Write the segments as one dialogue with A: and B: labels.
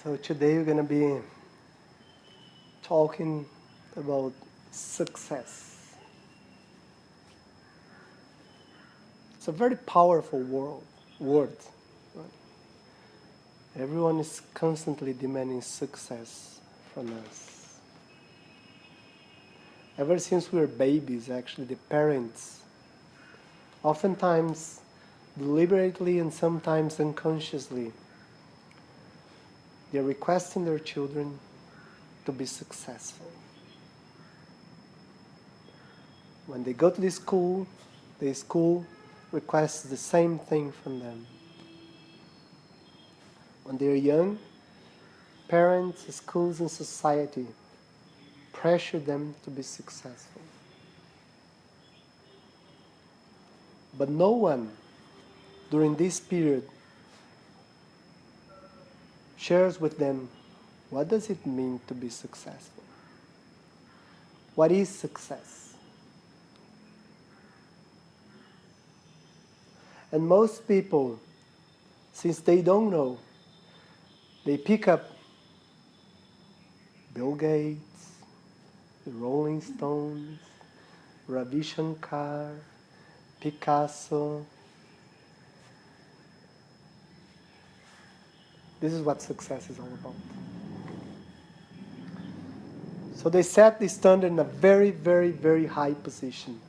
A: So today we're going to be talking about success. It's a very powerful word. Right? Everyone is constantly demanding success from us. Ever since we were babies, actually, the parents, oftentimes deliberately and sometimes unconsciously, they're requesting their children to be successful. When they go to the school requests the same thing from them. When they're young, parents, schools, and society pressure them to be successful. But no one during this period shares with them what does it mean to be successful. What is success? And most people, since they don't know, they pick up Bill Gates, the Rolling Stones, Ravi Shankar, Picasso. This is what success is all about. So they set the standard in a very, very, very high position,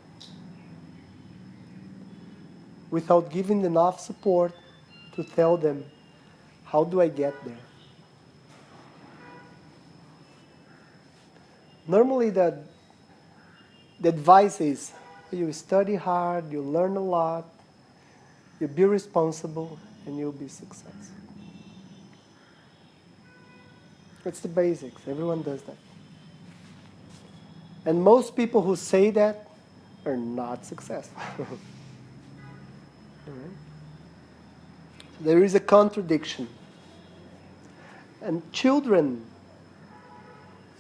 A: without giving enough support to tell them, how do I get there? Normally the advice is, you study hard, you learn a lot, you be responsible, and you'll be successful. It's the basics. Everyone does that. And most people who say that are not successful. Right? There is a contradiction. And children,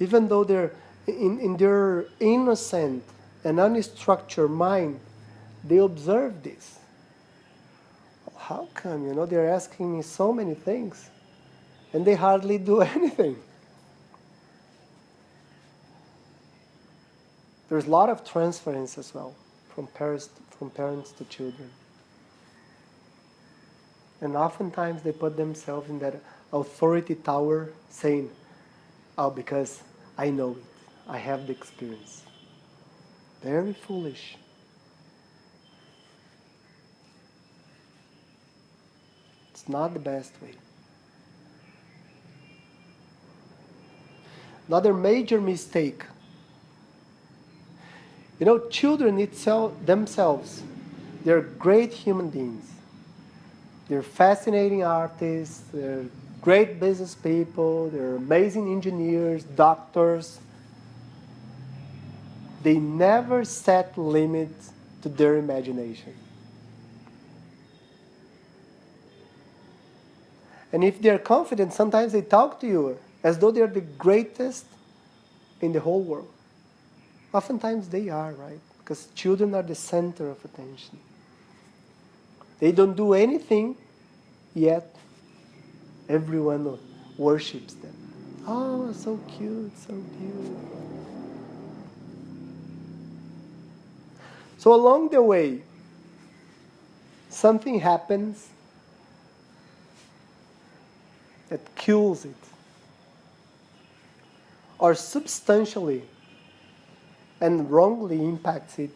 A: even though they're in their innocent and unstructured mind, they observe this. How come, they're asking me so many things and they hardly do anything? There's a lot of transference as well from parents to children. And oftentimes they put themselves in that authority tower saying, oh, because I know it. I have the experience. Very foolish. It's not the best way. Another major mistake. Children themselves, they're great human beings. They're fascinating artists, they're great business people, they're amazing engineers, doctors. They never set limits to their imagination. And if they're confident, sometimes they talk to you as though they're the greatest in the whole world. Oftentimes they are, right? Because children are the center of attention. They don't do anything, yet everyone worships them. Oh, so cute, so beautiful. So along the way, something happens that kills it, or substantially and wrongly impacts it,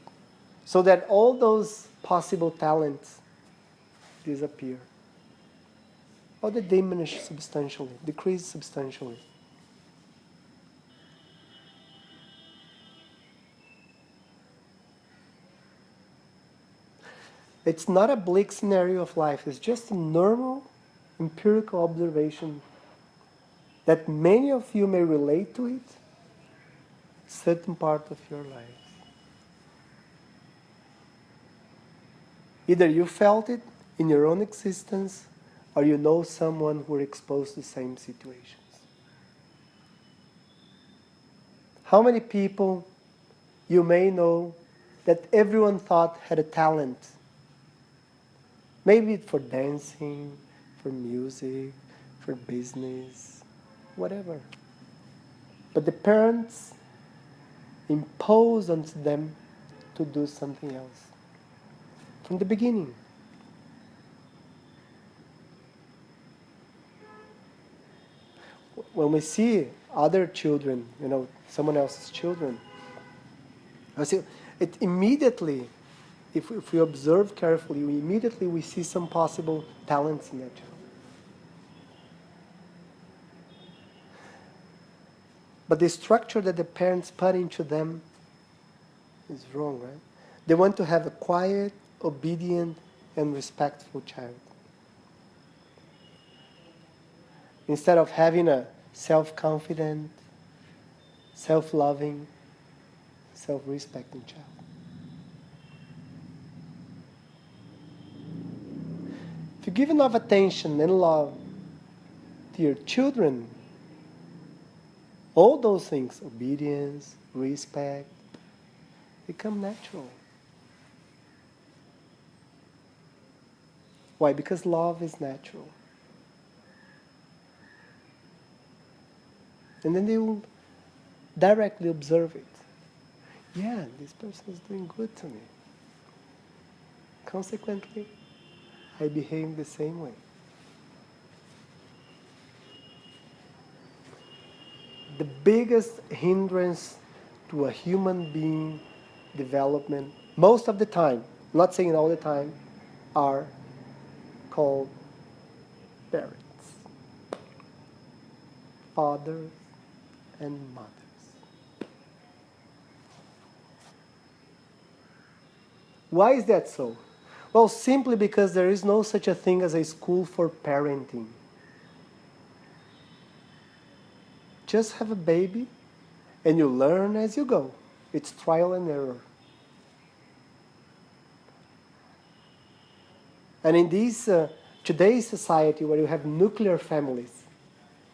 A: so that all those possible talents disappear, or they diminish substantially, decrease substantially. It's not a bleak scenario of life. It's just a normal, empirical observation that many of you may relate to it, certain part of your life. Either you felt it in your own existence, or you know someone who were exposed to the same situations. How many people you may know that everyone thought had a talent? Maybe for dancing, for music, for business, whatever. But the parents impose onto them to do something else from the beginning. When we see other children, someone else's children, I see it immediately. If we observe carefully, we see some possible talents in that child. But the structure that the parents put into them is wrong, right? They want to have a quiet, obedient, and respectful child. Instead of having a self-confident, self-loving, self-respecting child. If you give enough attention and love to your children, all those things, obedience, respect, become natural. Why? Because love is natural. And then they will directly observe it. Yeah, this person is doing good to me. Consequently, I behave the same way. The biggest hindrance to a human being development, most of the time, I'm not saying all the time, are called parents. Fathers and mothers. Why is that so? Well, simply because there is no such a thing as a school for parenting. Just have a baby and you learn as you go. It's trial and error. And in today's society where you have nuclear families,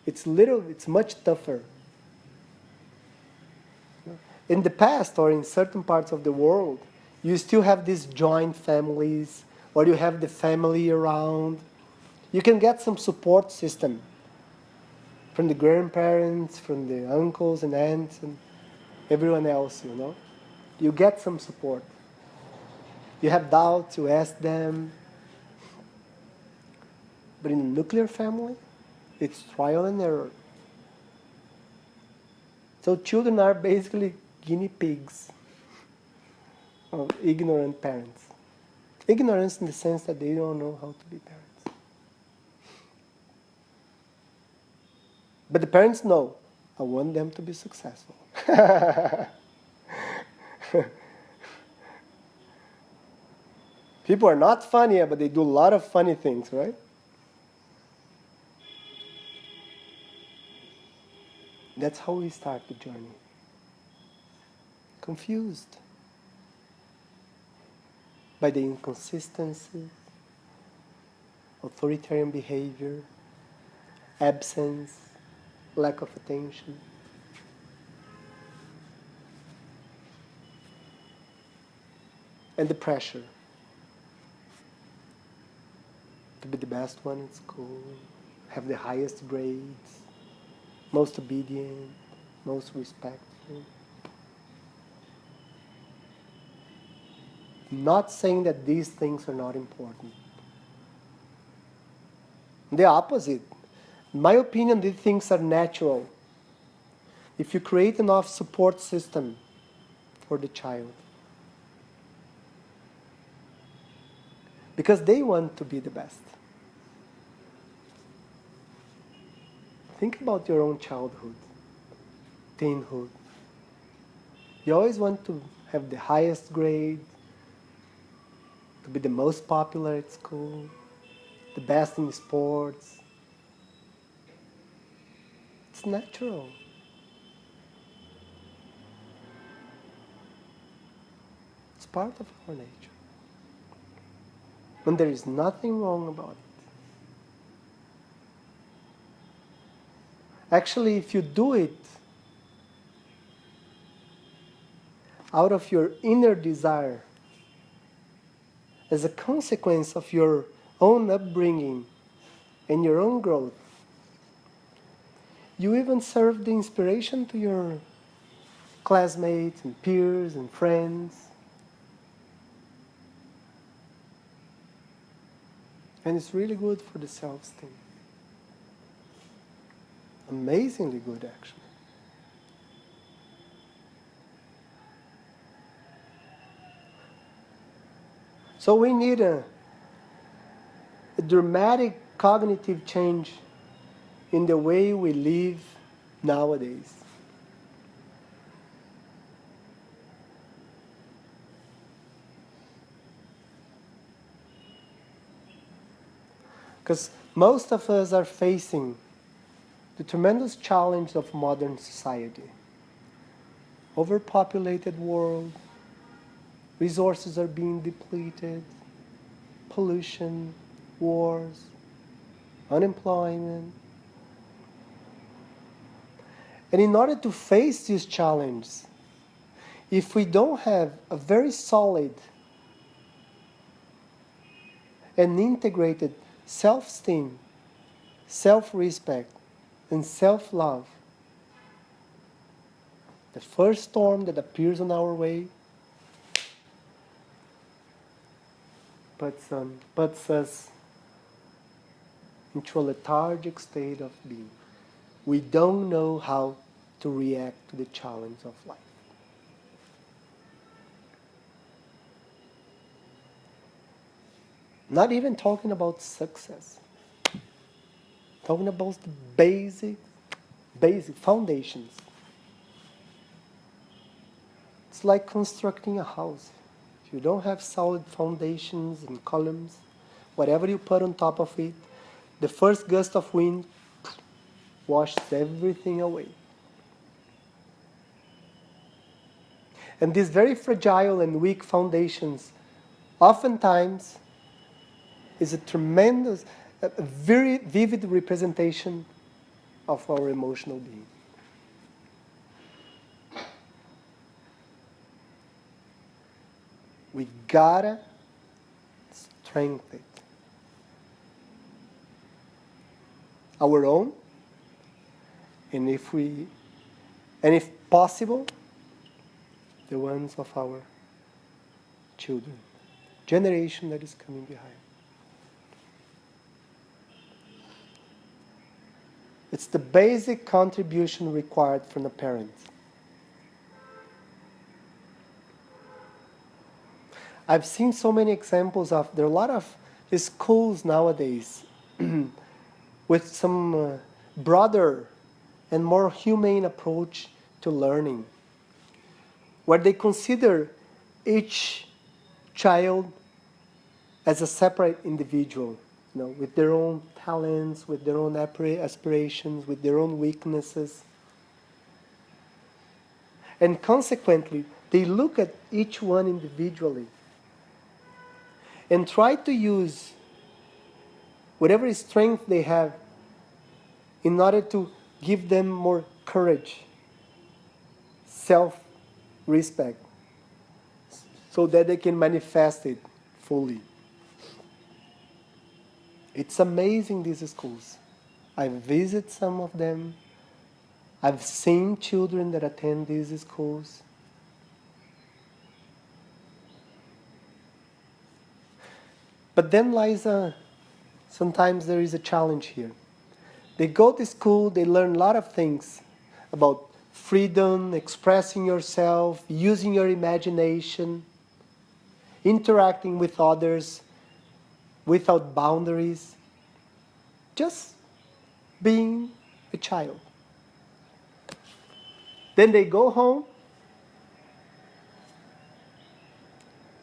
A: it's much tougher. In the past, or in certain parts of the world, you still have these joint families, or you have the family around. You can get some support system from the grandparents, from the uncles and aunts, and everyone else, You get some support. You have doubts, you ask them. But in a nuclear family, it's trial and error. So children are basically guinea pigs of ignorant parents. Ignorance in the sense that they don't know how to be parents. But the parents know, I want them to be successful. People are not funny, but they do a lot of funny things, right? That's how we start the journey. Confused by the inconsistency, authoritarian behavior, absence, lack of attention. And the pressure to be the best one in school, have the highest grades, most obedient, most respectful. Not saying that these things are not important. The opposite. In my opinion, these things are natural. If you create enough support system for the child. Because they want to be the best. Think about your own childhood, teenhood. You always want to have the highest grade, to be the most popular at school, the best in sports. It's natural. It's part of our nature. And there is nothing wrong about it. Actually, if you do it out of your inner desire, as a consequence of your own upbringing and your own growth, You even serve the inspiration to your classmates and peers and friends. And it's really good for the self-esteem. Amazingly good, actually. So we need a dramatic cognitive change in the way we live nowadays. Because most of us are facing the tremendous challenge of modern society. Overpopulated world, resources are being depleted, pollution, wars, unemployment. And in order to face these challenges, if we don't have a very solid and integrated self-esteem, self-respect, and self-love, the first storm that appears on our way puts us into a lethargic state of being. We don't know how to react to the challenge of life. Not even talking about success. Talking about the basic foundations. It's like constructing a house. If you don't have solid foundations and columns, whatever you put on top of it, the first gust of wind washes everything away. And these very fragile and weak foundations oftentimes is a tremendous, a very vivid representation of our emotional being. We gotta strengthen it. Our own, and if possible, the ones of our children, generation that is coming behind. It's the basic contribution required from a parent. I've seen so many examples of, there are a lot of schools nowadays with some broader and more humane approach to learning, where they consider each child as a separate individual, with their own talents, with their own aspirations, with their own weaknesses. And consequently, they look at each one individually and try to use whatever strength they have in order to give them more courage, self-respect, so that they can manifest it fully. It's amazing, these schools. I've visited some of them. I've seen children that attend these schools. But then sometimes there is a challenge here. They go to school, they learn a lot of things about freedom, expressing yourself, using your imagination, interacting with others without boundaries, just being a child. Then they go home,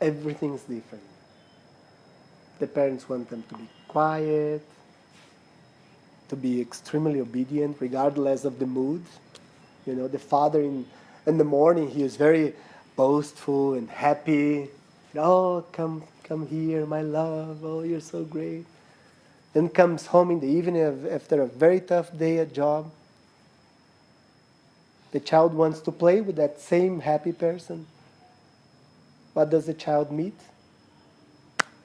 A: everything is different. The parents want them to be quiet, to be extremely obedient regardless of the mood. The father in the morning, he is very boastful and happy. Oh, come here, my love. Oh, you're so great. Then comes home in the evening after a very tough day at job. The child wants to play with that same happy person. What does the child meet?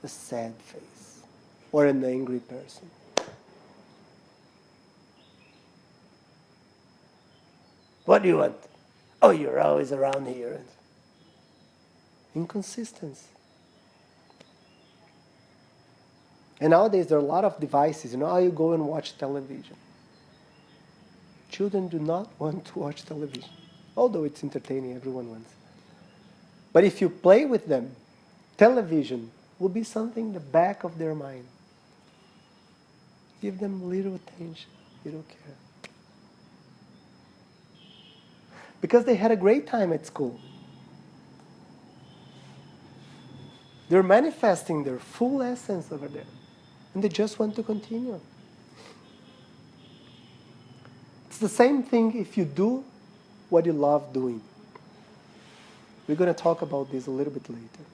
A: A sad face or an angry person. What do you want? Oh, you're always around here. Inconsistency. And nowadays there are a lot of devices. How you go and watch television. Children do not want to watch television. Although it's entertaining, everyone wants. But if you play with them, television will be something in the back of their mind. Give them little attention, little care. Because they had a great time at school. They're manifesting their full essence over there. And they just want to continue. It's the same thing if you do what you love doing. We're going to talk about this a little bit later.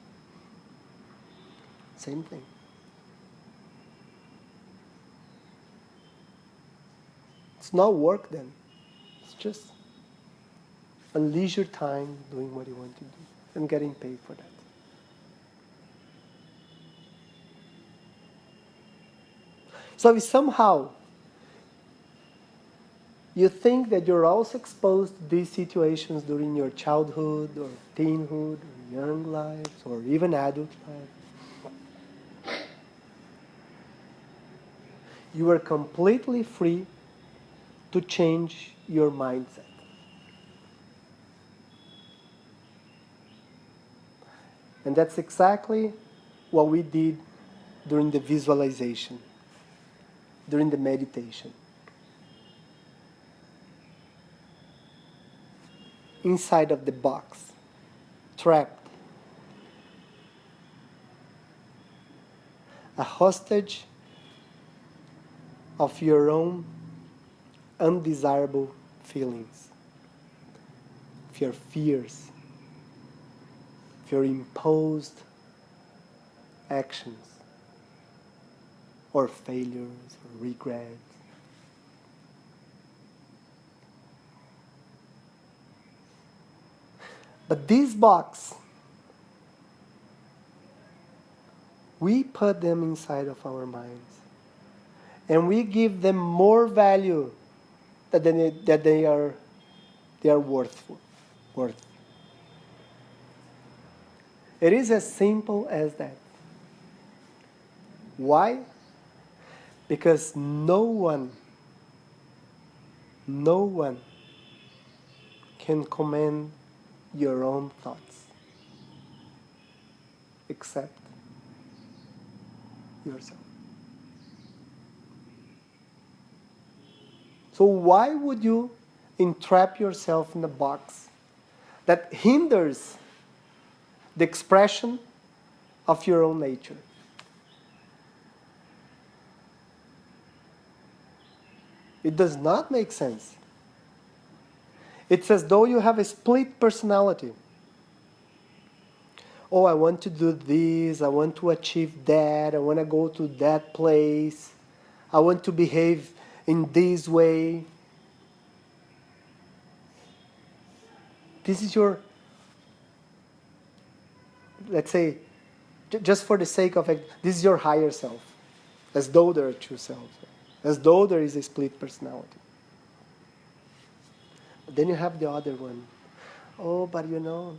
A: Same thing. It's not work then. It's just a leisure time doing what you want to do and getting paid for that. So if somehow you think that you're also exposed to these situations during your childhood or teenhood or young lives or even adult life, you are completely free to change your mindset. And that's exactly what we did during the visualization, during the meditation. Inside of the box, trapped, a hostage of your own undesirable feelings, of your fears, of your imposed actions, or failures, or regrets. But this box, we put them inside of our minds. And we give them more value that they are worth. It is as simple as that. Why? Because no one can command your own thoughts except yourself. So why would you entrap yourself in a box that hinders the expression of your own nature? It does not make sense. It's as though you have a split personality. Oh, I want to do this, I want to achieve that, I want to go to that place, I want to behave in this way. This is your, let's say, just for the sake of it, this is your higher self, as though there are two selves, as though there is a split personality. Then you have the other one. Oh, but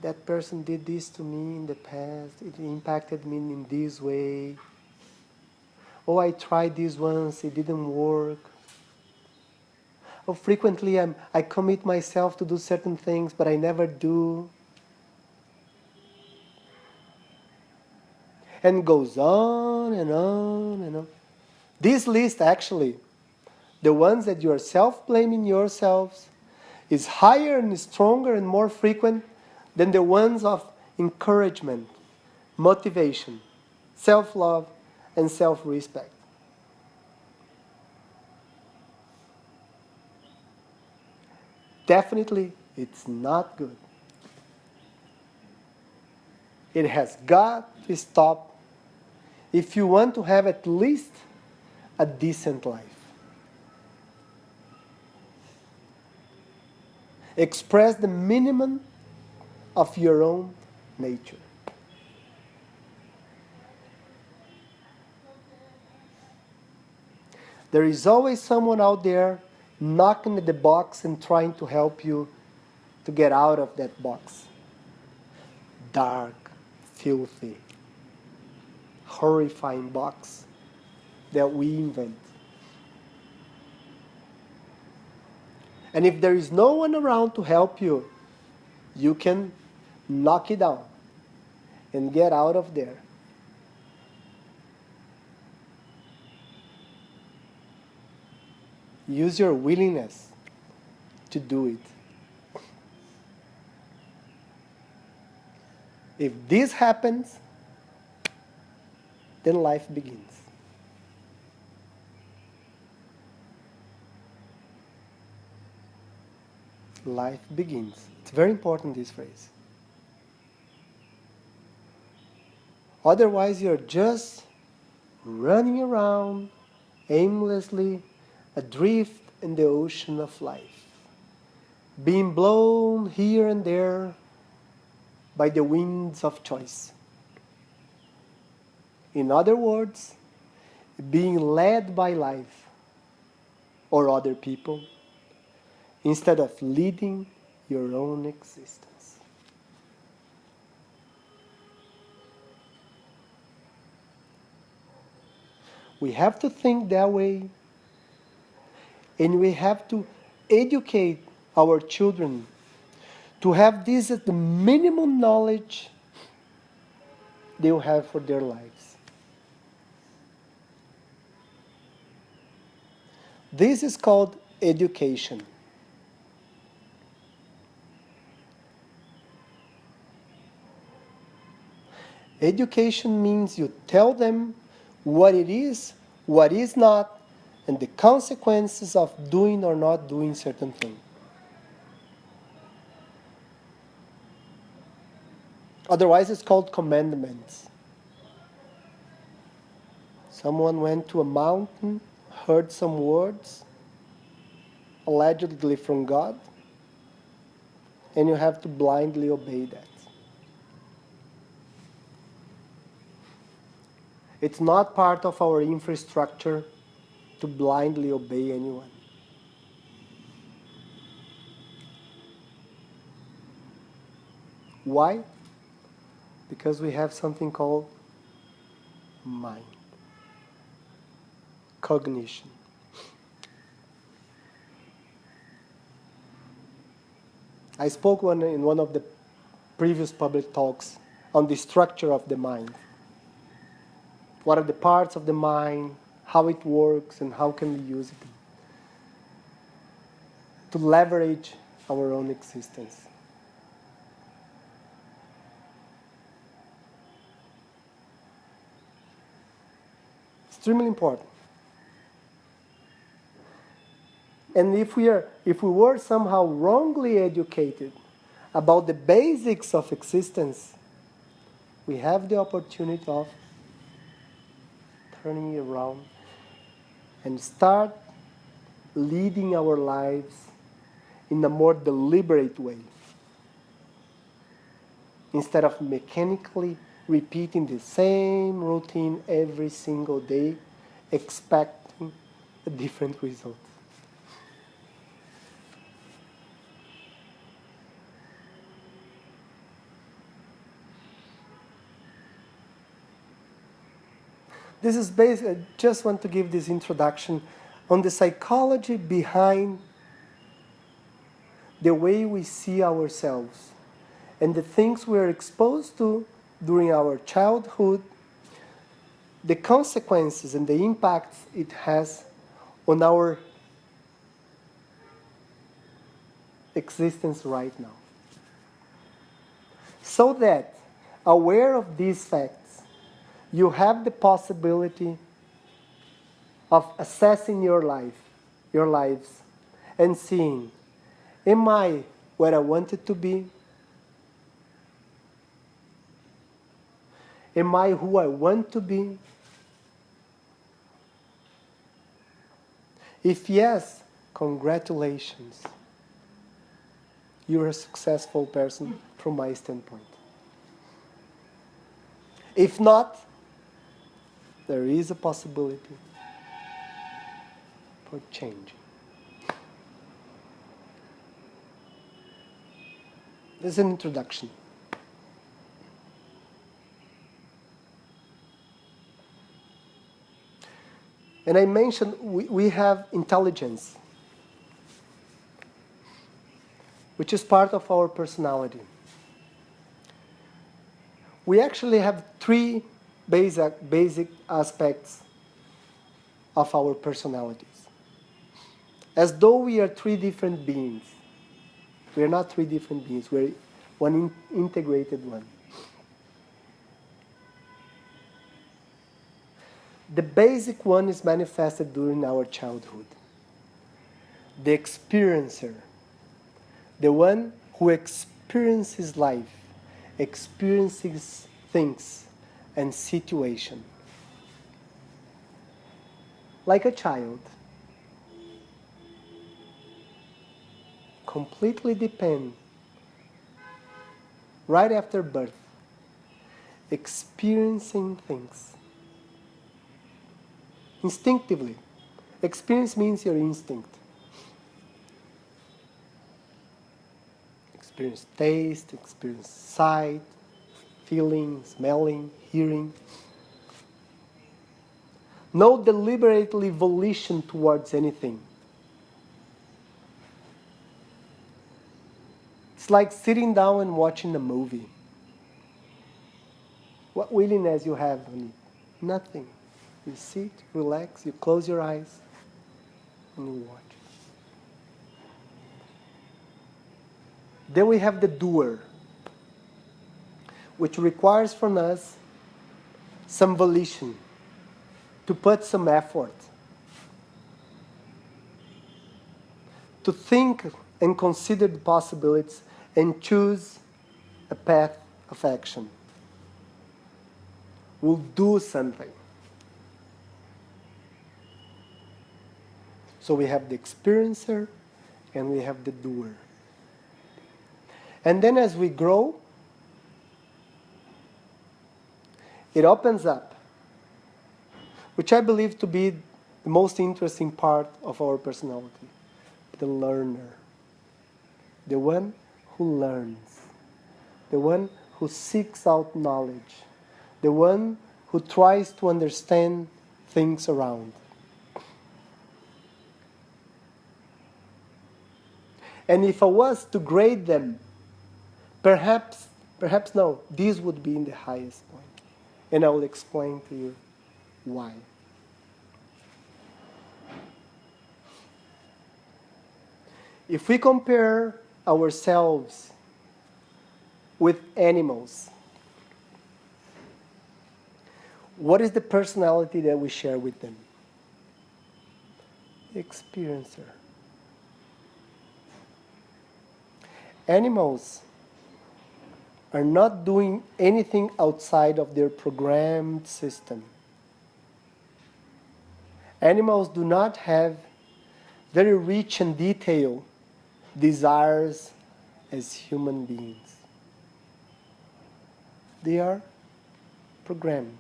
A: that person did this to me in the past. It impacted me in this way. Oh, I tried this once. It didn't work. Oh, frequently I commit myself to do certain things, but I never do. And goes on and on and on. This list, actually, the ones that you are self-blaming yourselves, is higher and stronger and more frequent than the ones of encouragement, motivation, self-love, and self-respect. Definitely, it's not good. It has got to stop if you want to have at least a decent life. Express the minimum of your own nature. There is always someone out there knocking at the box and trying to help you to get out of that box. Dark, filthy, horrifying box that we invent. And if there is no one around to help you, you can knock it down and get out of there. Use your willingness to do it. If this happens, then life begins. Life begins. It's very important, this phrase. Otherwise, you're just running around aimlessly, adrift in the ocean of life, being blown here and there by the winds of choice. In other words, being led by life or other people instead of leading your own existence. We have to think that way, and we have to educate our children to have this as the minimum knowledge they will have for their lives. This is called education. Education means you tell them what it is, what is not, and the consequences of doing or not doing certain things. Otherwise, it's called commandments. Someone went to a mountain, heard some words, allegedly from God, and you have to blindly obey that. It's not part of our infrastructure to blindly obey anyone. Why? Because we have something called mind, cognition. I spoke in one of the previous public talks on the structure of the mind. What are the parts of the mind, how it works, and how can we use it to leverage our own existence. Extremely important. And if we were somehow wrongly educated about the basics of existence, we have the opportunity of turning around and start leading our lives in a more deliberate way, instead of mechanically repeating the same routine every single day, expecting a different result. This is basically, I just want to give this introduction on the psychology behind the way we see ourselves and the things we are exposed to during our childhood, the consequences and the impacts it has on our existence right now. So that, aware of these facts, you have the possibility of assessing your lives, and seeing, am I where I wanted to be? Am I who I want to be? If yes, congratulations. You're a successful person from my standpoint. If not, there is a possibility for changing. This is an introduction. And I mentioned we have intelligence, which is part of our personality. We actually have three basic aspects of our personalities. As though we are three different beings. We are not three different beings. We're one integrated one. The basic one is manifested during our childhood. The experiencer. The one who experiences life, experiences things and situation. Like a child. Completely depend, right after birth, experiencing things. Instinctively. Experience means your instinct. Experience taste, experience sight, feeling, smelling, hearing. No deliberately volition towards anything. It's like sitting down and watching a movie. What willingness you have on it? Nothing. You sit, relax, you close your eyes, and you watch. Then we have the doer, which requires from us some volition, to put some effort, to think and consider the possibilities and choose a path of action. We'll do something. So we have the experiencer and we have the doer. And then as we grow, it opens up, which I believe to be the most interesting part of our personality, the learner. The one who learns. The one who seeks out knowledge. The one who tries to understand things around. And if I was to grade them, perhaps no, these would be in the highest point. And I will explain to you why. If we compare ourselves with animals, what is the personality that we share with them? The experiencer. Animals are not doing anything outside of their programmed system. Animals do not have very rich and detailed desires as human beings. They are programmed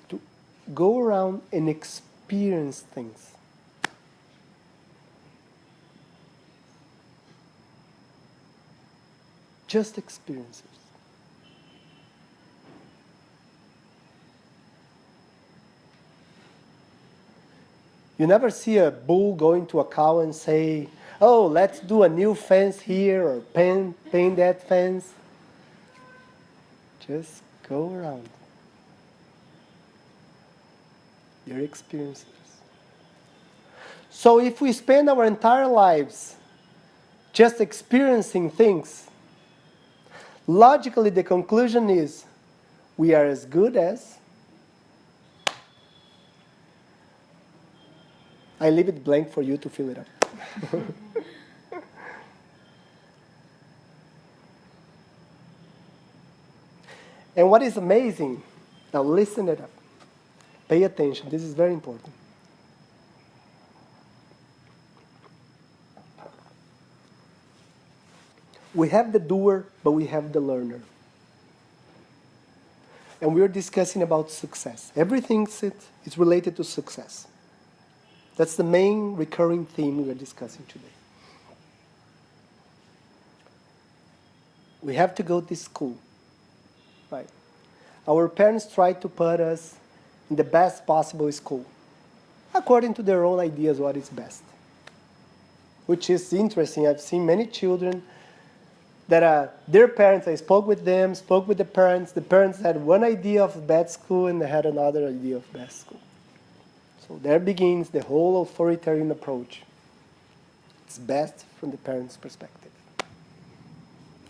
A: to go around and experience things. Just experiences. You never see a bull going to a cow and say, oh, let's do a new fence here or paint that fence. Just go around. Your experiences. So if we spend our entire lives just experiencing things, logically the conclusion is we are as good as. I leave it blank for you to fill it up. And what is amazing, now listen it up. Pay attention, this is very important. We have the doer, but we have the learner. And we're discussing about success. Everything is related to success. That's the main recurring theme we are discussing today. We have to go to school, right? Our parents try to put us in the best possible school, according to their own ideas what is best. Which is interesting. I've seen many children that their parents, I spoke with them, spoke with the parents had one idea of bad school and they had another idea of best school. So there begins the whole authoritarian approach. It's best from the parents' perspective.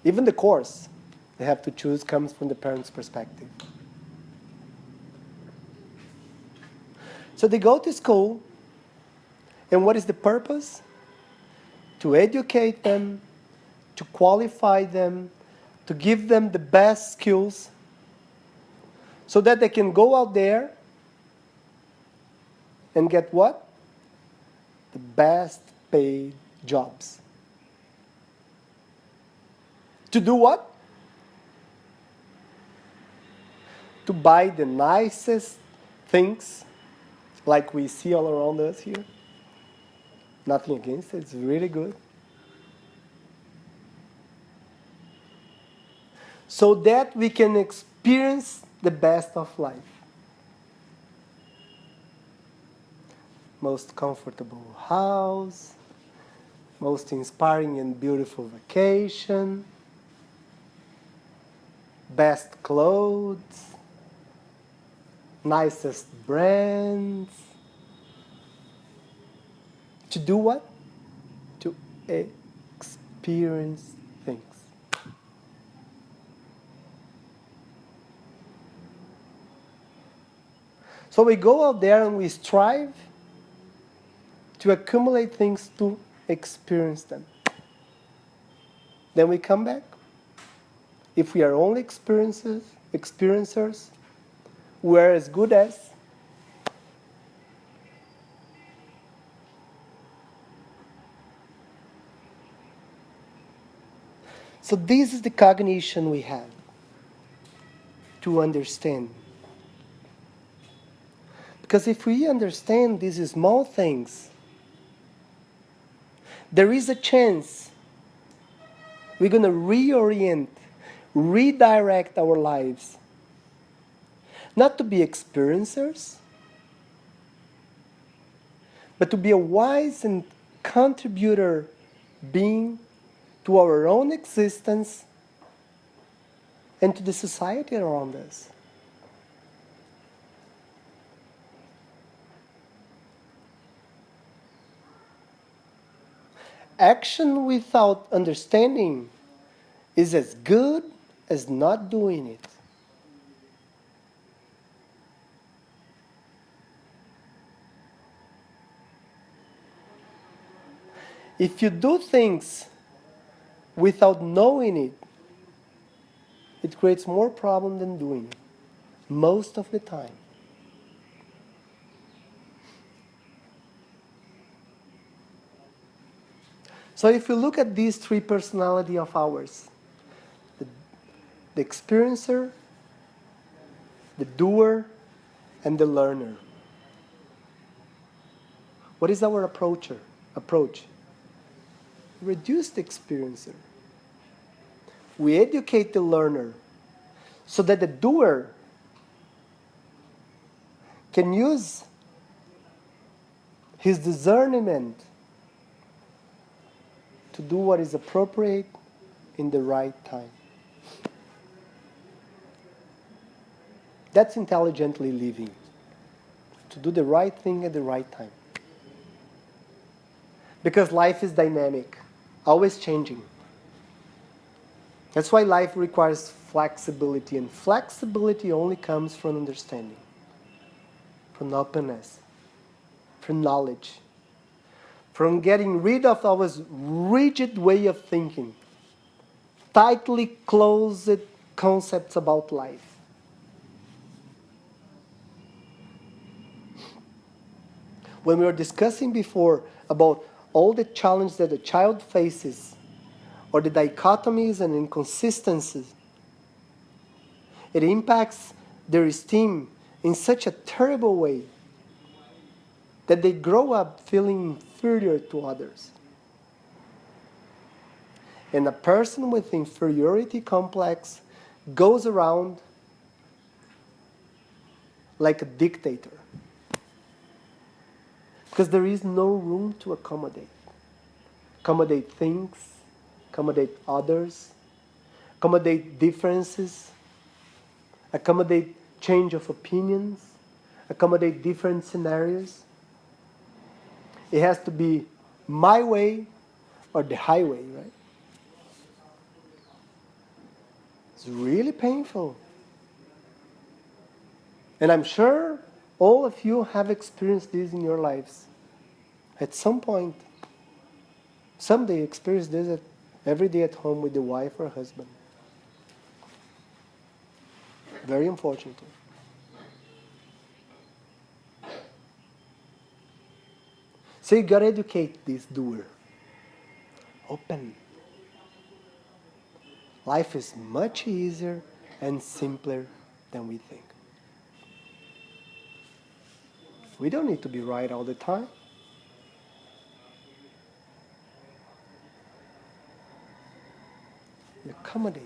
A: Even the course they have to choose comes from the parents' perspective. So they go to school, and what is the purpose? To educate them, to qualify them, to give them the best skills, so that they can go out there and get what? The best paid jobs. To do what? To buy the nicest things, like we see all around us here. Nothing against it, it's really good. So that we can experience the best of life. Most comfortable house, most inspiring and beautiful vacation, best clothes, nicest brands. To do what? To experience things. So we go out there and we strive to accumulate things to experience them. Then we come back. If we are only experiencers, we are as good as So this is the cognition we have to understand. Because if we understand these small things, there is a chance we're going to reorient, redirect our lives. Not to be experiencers, but to be a wise and contributor being to our own existence and to the society around us. Action without understanding is as good as not doing it. If you do things without knowing it, it creates more problem than doing it, most of the time. So if you look at these three personalities of ours, the experiencer, the doer, and the learner, what is our approach? Reduce the experiencer. We educate the learner so that the doer can use his discernment to do what is appropriate in the right time. That's intelligently living. To do the right thing at the right time. Because life is dynamic, always changing. That's why life requires flexibility, and flexibility only comes from understanding, from openness, from knowledge, from getting rid of our rigid way of thinking, tightly closed concepts about life. When we were discussing before about all the challenges that a child faces, or the dichotomies and inconsistencies, it impacts their esteem in such a terrible way that they grow up feeling inferior to others. And a person with inferiority complex goes around like a dictator. Because there is no room to accommodate. Accommodate things, accommodate others, accommodate differences, accommodate change of opinions, accommodate different scenarios. It has to be my way or the highway, right? It's really painful. And I'm sure all of you have experienced this in your lives. At some point, someday experience this every day at home with the wife or husband. Very unfortunately. So you gotta educate this doer. Open. Life is much easier and simpler than we think. We don't need to be right all the time. We accommodate.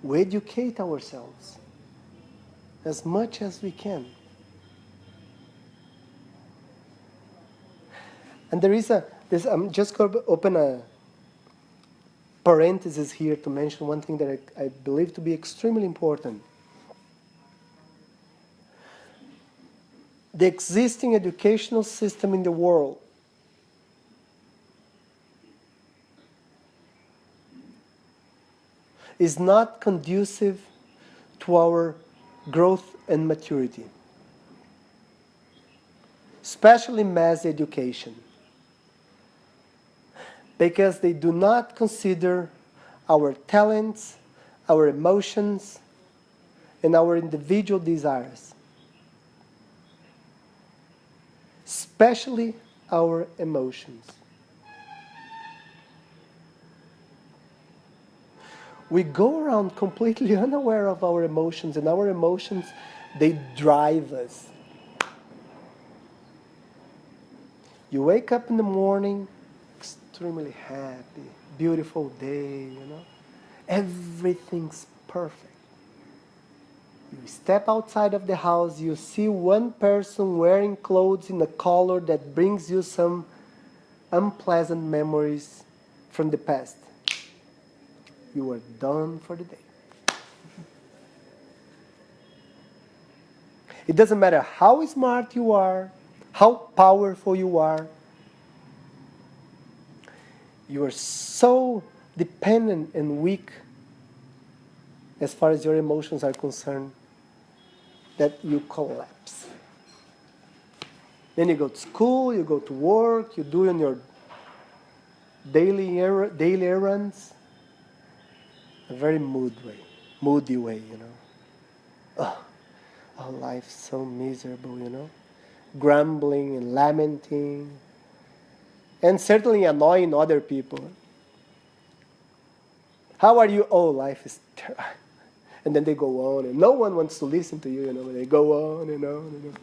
A: We educate ourselves as much as we can. And I'm just going to open a parenthesis here to mention one thing that I believe to be extremely important. The existing educational system in the world is not conducive to our growth and maturity, especially mass education, because they do not consider our talents, our emotions, and our individual desires, especially our emotions. We go around completely unaware of our emotions, and our emotions, they drive us. You wake up in the morning, extremely happy, beautiful day, Everything's perfect. You step outside of the house, you see one person wearing clothes in a color that brings you some unpleasant memories from the past. You are done for the day. It doesn't matter how smart you are, how powerful you are. You are so dependent and weak as far as your emotions are concerned that you collapse. Then you go to school, you go to work, you do your daily errands. A very moody way, Oh, life's so miserable, Grumbling and lamenting, and certainly annoying other people. How are you? Oh, life is terrible. And then they go on, and no one wants to listen to you, They go on and on and on.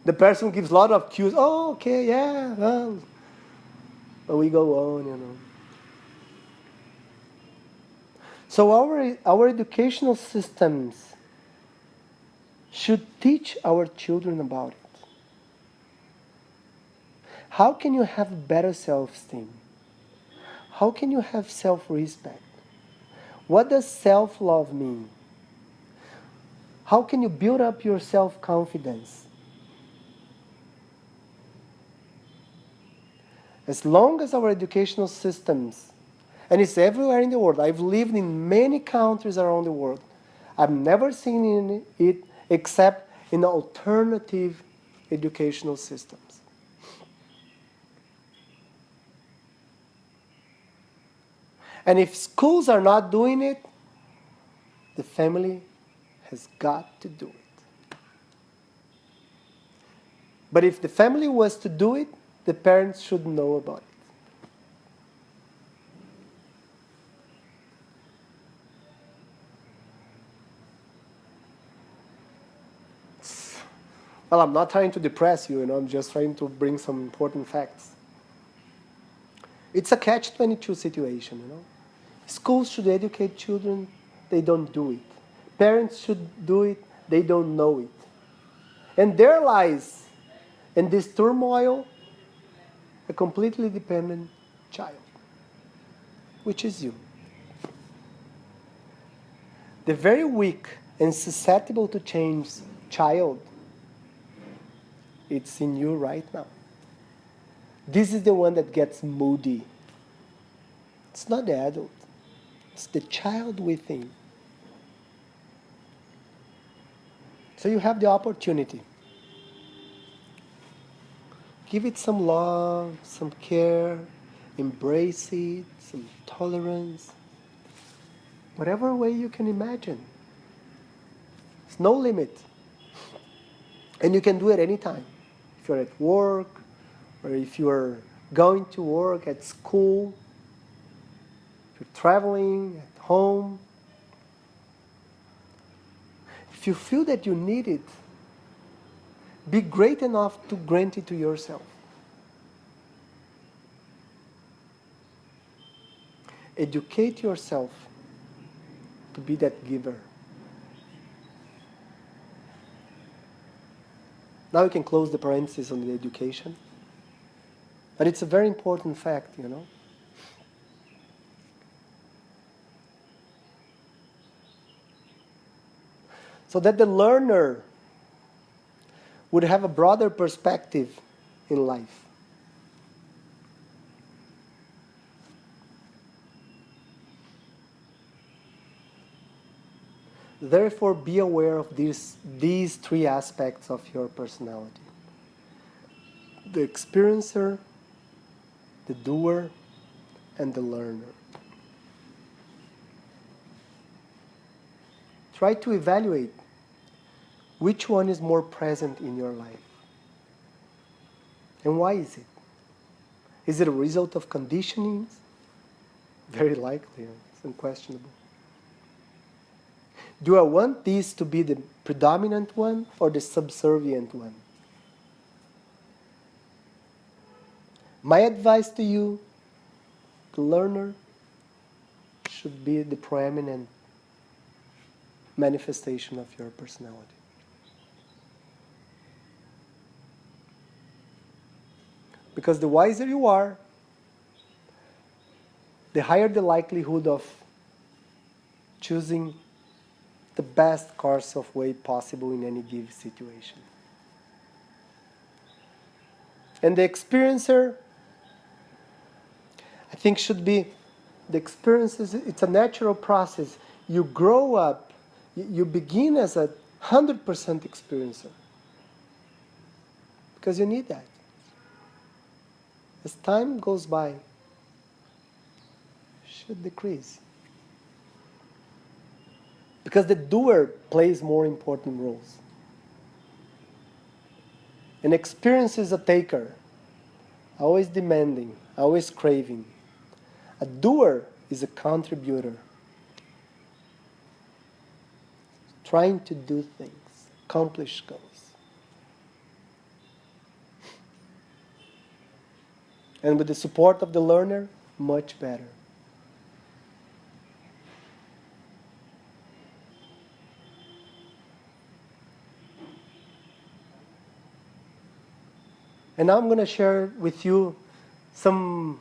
A: The person gives a lot of cues. Oh, okay, yeah, well. But we go on, So our educational systems should teach our children about it. How can you have better self-esteem? How can you have self-respect? What does self-love mean? How can you build up your self-confidence? As long as our educational systems, and it's everywhere in the world. I've lived in many countries around the world. I've never seen it except in alternative educational systems. And if schools are not doing it, the family has got to do it. But if the family was to do it, the parents should know about it. Well, I'm not trying to depress you, I'm just trying to bring some important facts. It's a catch-22 situation, Schools should educate children, they don't do it. Parents should do it, they don't know it. And there lies, in this turmoil, a completely dependent child, which is you. The very weak and susceptible to change child, it's in you right now. This is the one that gets moody. It's not the adult. It's the child within. So you have the opportunity. Give it some love, some care, embrace it, some tolerance. Whatever way you can imagine. There's no limit. And you can do it anytime. If you're at work, or if you're going to work, at school, if you're traveling, at home. If you feel that you need it, be great enough to grant it to yourself. Educate yourself to be that giver. Now you can close the parenthesis on the education. But it's a very important fact, So that the learner would have a broader perspective in life. Therefore, be aware of these three aspects of your personality. The experiencer, the doer, and the learner. Try to evaluate which one is more present in your life. And why is it? Is it a result of conditionings? Very likely, it's unquestionable. Do I want this to be the predominant one or the subservient one? My advice to you, the learner, should be the preeminent manifestation of your personality. Because the wiser you are, the higher the likelihood of choosing the best course of way possible in any given situation. And the experiencer, I think, should be, the experiences, it's a natural process. You grow up, you begin as a 100% experiencer. Because you need that. As time goes by, it should decrease. Because the doer plays more important roles. An experience is a taker, always demanding, always craving. A doer is a contributor, trying to do things, accomplish goals. And with the support of the learner, much better. And now I'm going to share with you some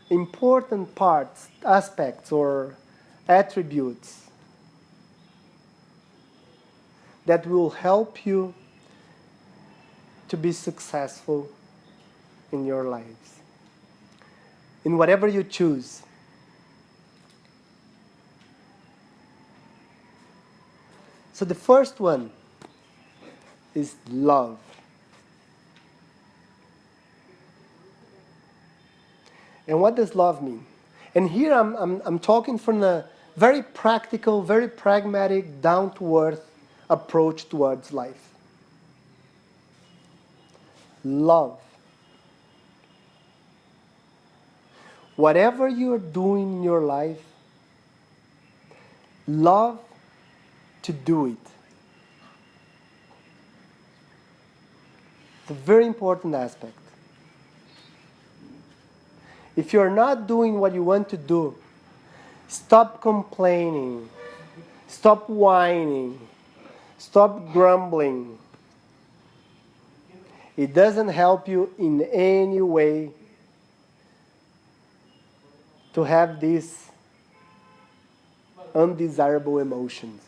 A: important parts, aspects, or attributes that will help you to be successful in your lives, in whatever you choose. So the first one is love. And what does love mean? And here I'm talking from a very practical, very pragmatic, down-to-earth approach towards life. Love. Whatever you're doing in your life, love to do it. It's a very important aspect. if you're not doing what you want to do, stop complaining, stop whining, stop grumbling. It doesn't help you in any way to have these undesirable emotions.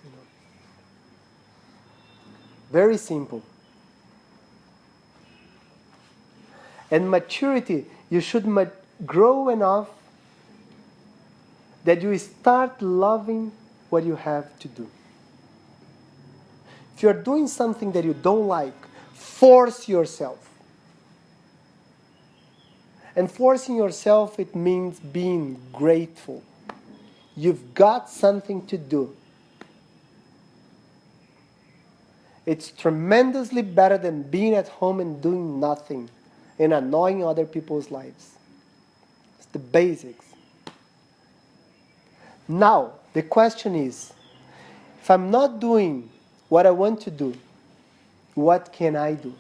A: Very simple. And maturity, you should grow enough that you start loving what you have to do. If you're doing something that you don't like, force yourself. And forcing yourself, it means being grateful. You've got something to do. It's tremendously better than being at home and doing nothing and annoying other people's lives. It's the basics. Now, the question is, if I'm not doing what I want to do, what can I do?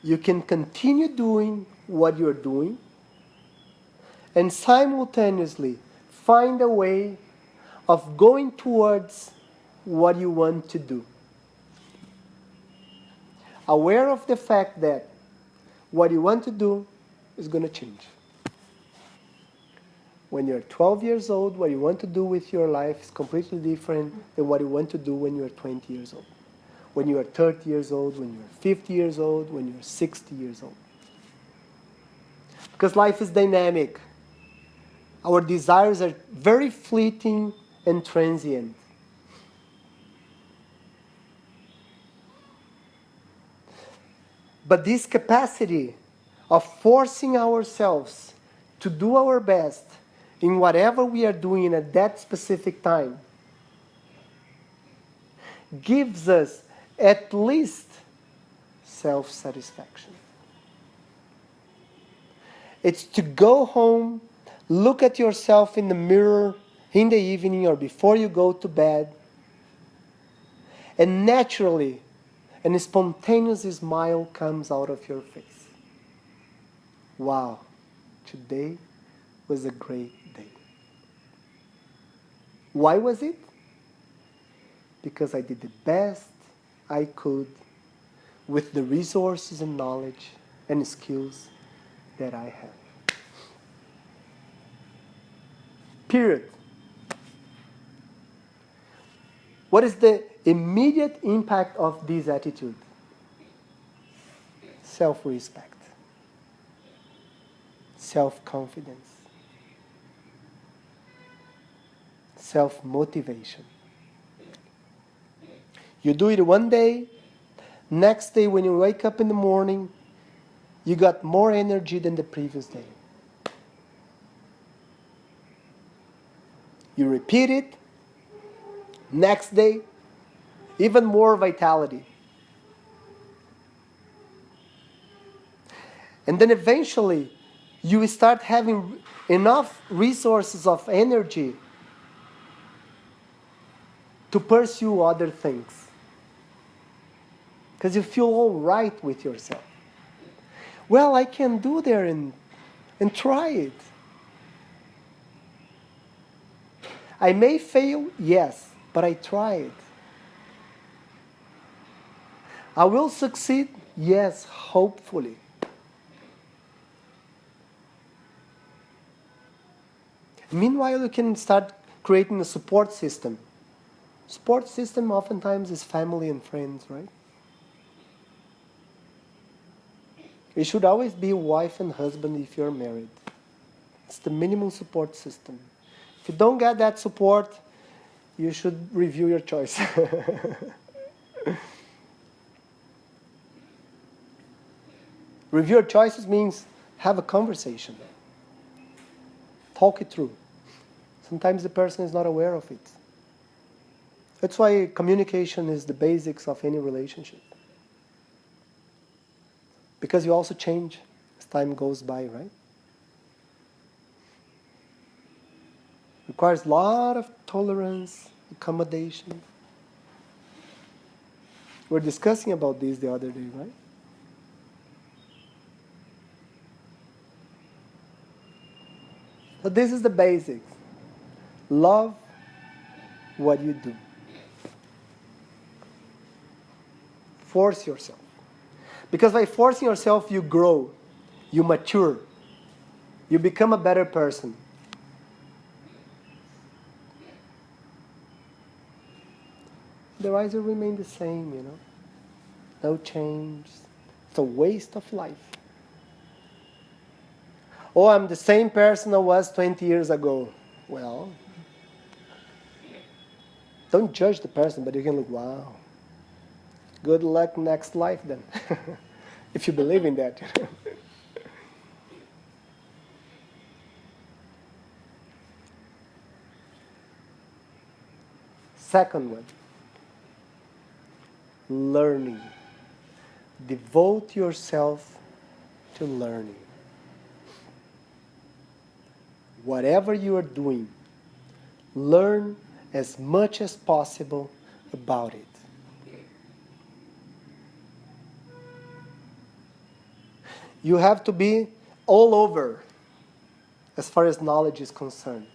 A: You can continue doing what you're doing and simultaneously find a way of going towards what you want to do. Aware of the fact that what you want to do is going to change. When you're 12 years old, what you want to do with your life is completely different than what you want to do when you're 20 years old. When you are 30 years old, when you're 50 years old, when you're 60 years old. Because life is dynamic. Our desires are very fleeting and transient. But this capacity of forcing ourselves to do our best in whatever we are doing at that specific time gives us at least self-satisfaction. It's to go home, look at yourself in the mirror in the evening or before you go to bed, and naturally, a spontaneous smile comes out of your face. Wow, today was a great day. Why was it? Because I did the best I could with the resources and knowledge and skills that I have. Period. What is the immediate impact of this attitude? Self-respect, self-confidence, self-motivation. You do it one day, next day when you wake up in the morning, you got more energy than the previous day. You repeat it, next day, even more vitality. And then eventually, you start having enough resources of energy to pursue other things. Because you feel all right with yourself. Well, I can do there and try it. I may fail, yes, but I tried. I will succeed, yes, hopefully. Meanwhile, you can start creating a support system. Support system oftentimes is family and friends, right? It should always be wife and husband if you're married. It's the minimum support system. If you don't get that support, you should review your choice. Review your choices means have a conversation. Talk it through. Sometimes the person is not aware of it. That's why communication is the basics of any relationship. Because you also change as time goes by, right? Requires a lot of tolerance, accommodation. We were discussing about this the other day, right? But this is the basics. Love what you do. Force yourself. Because by forcing yourself, you grow, you mature, you become a better person. Otherwise, you remain the same, No change. It's a waste of life. Oh, I'm the same person I was 20 years ago. Well, don't judge the person, but you can look, wow. Good luck next life then. If you believe in that. Second one. Learning. Devote yourself to learning. Whatever you are doing, learn as much as possible about it. You have to be all over as far as knowledge is concerned.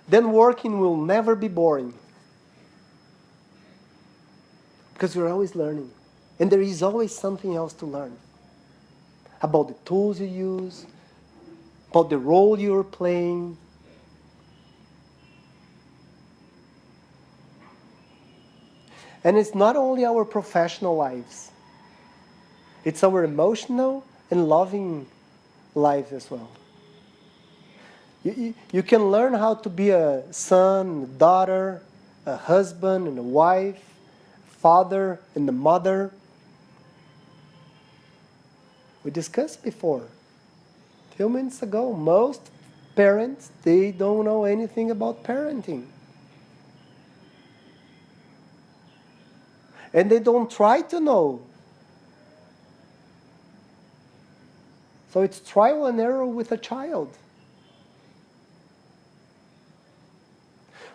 A: Then working will never be boring. Because you're always learning. And there is always something else to learn. About the tools you use, about the role you're playing. And it's not only our professional lives. It's our emotional and loving lives as well. You can learn how to be a son, a daughter, a husband and a wife, father and a mother. We discussed before, a few minutes ago, most parents, they don't know anything about parenting. And they don't try to know. So it's trial and error with a child.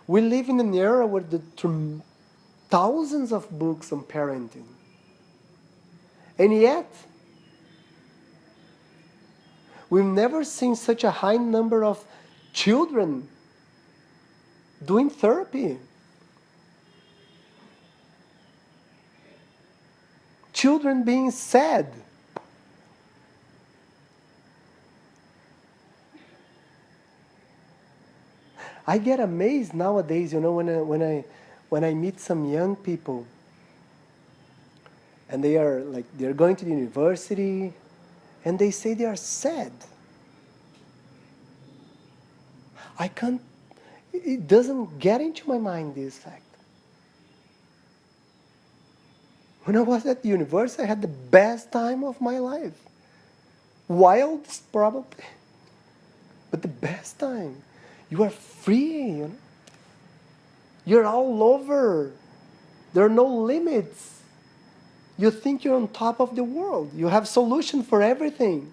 A: We live in an era where there are thousands of books on parenting. And yet, we've never seen such a high number of children doing therapy. Children being sad. I get amazed nowadays, when I meet some young people, and they're going to the university, and they say they are sad. It doesn't get into my mind, this fact. When I was at the university, I had the best time of my life. Wildest, probably, but the best time. You are free, You're all over. There are no limits. You think you're on top of the world. You have solution for everything.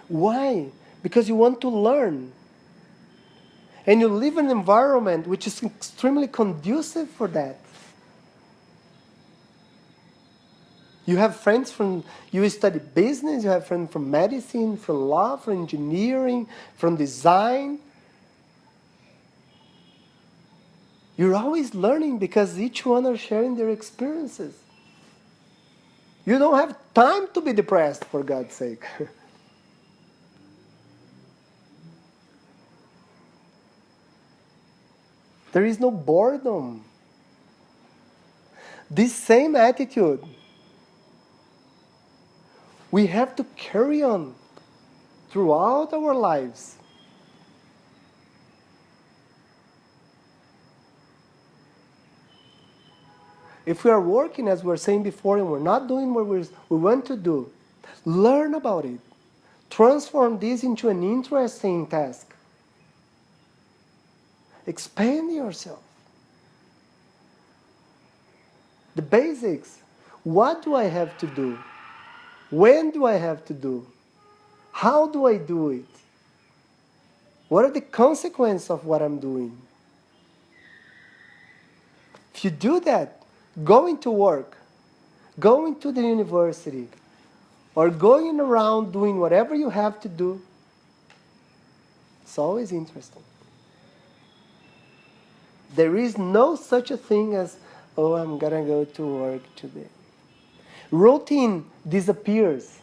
A: Why? Because you want to learn. And you live in an environment which is extremely conducive for that. You have friends you study business, you have friends from medicine, from law, from engineering, from design. You're always learning because each one are sharing their experiences. You don't have time to be depressed, for God's sake. There is no boredom. This same attitude we have to carry on throughout our lives. If we are working, as we were saying before, and we're not doing what we want to do, learn about it. Transform this into an interesting task. Expand yourself. The basics. What do I have to do? When do I have to do? How do I do it? What are the consequences of what I'm doing? If you do that, going to work, going to the university, or going around doing whatever you have to do, it's always interesting. There is no such a thing as, oh, I'm going to go to work today. Routine disappears.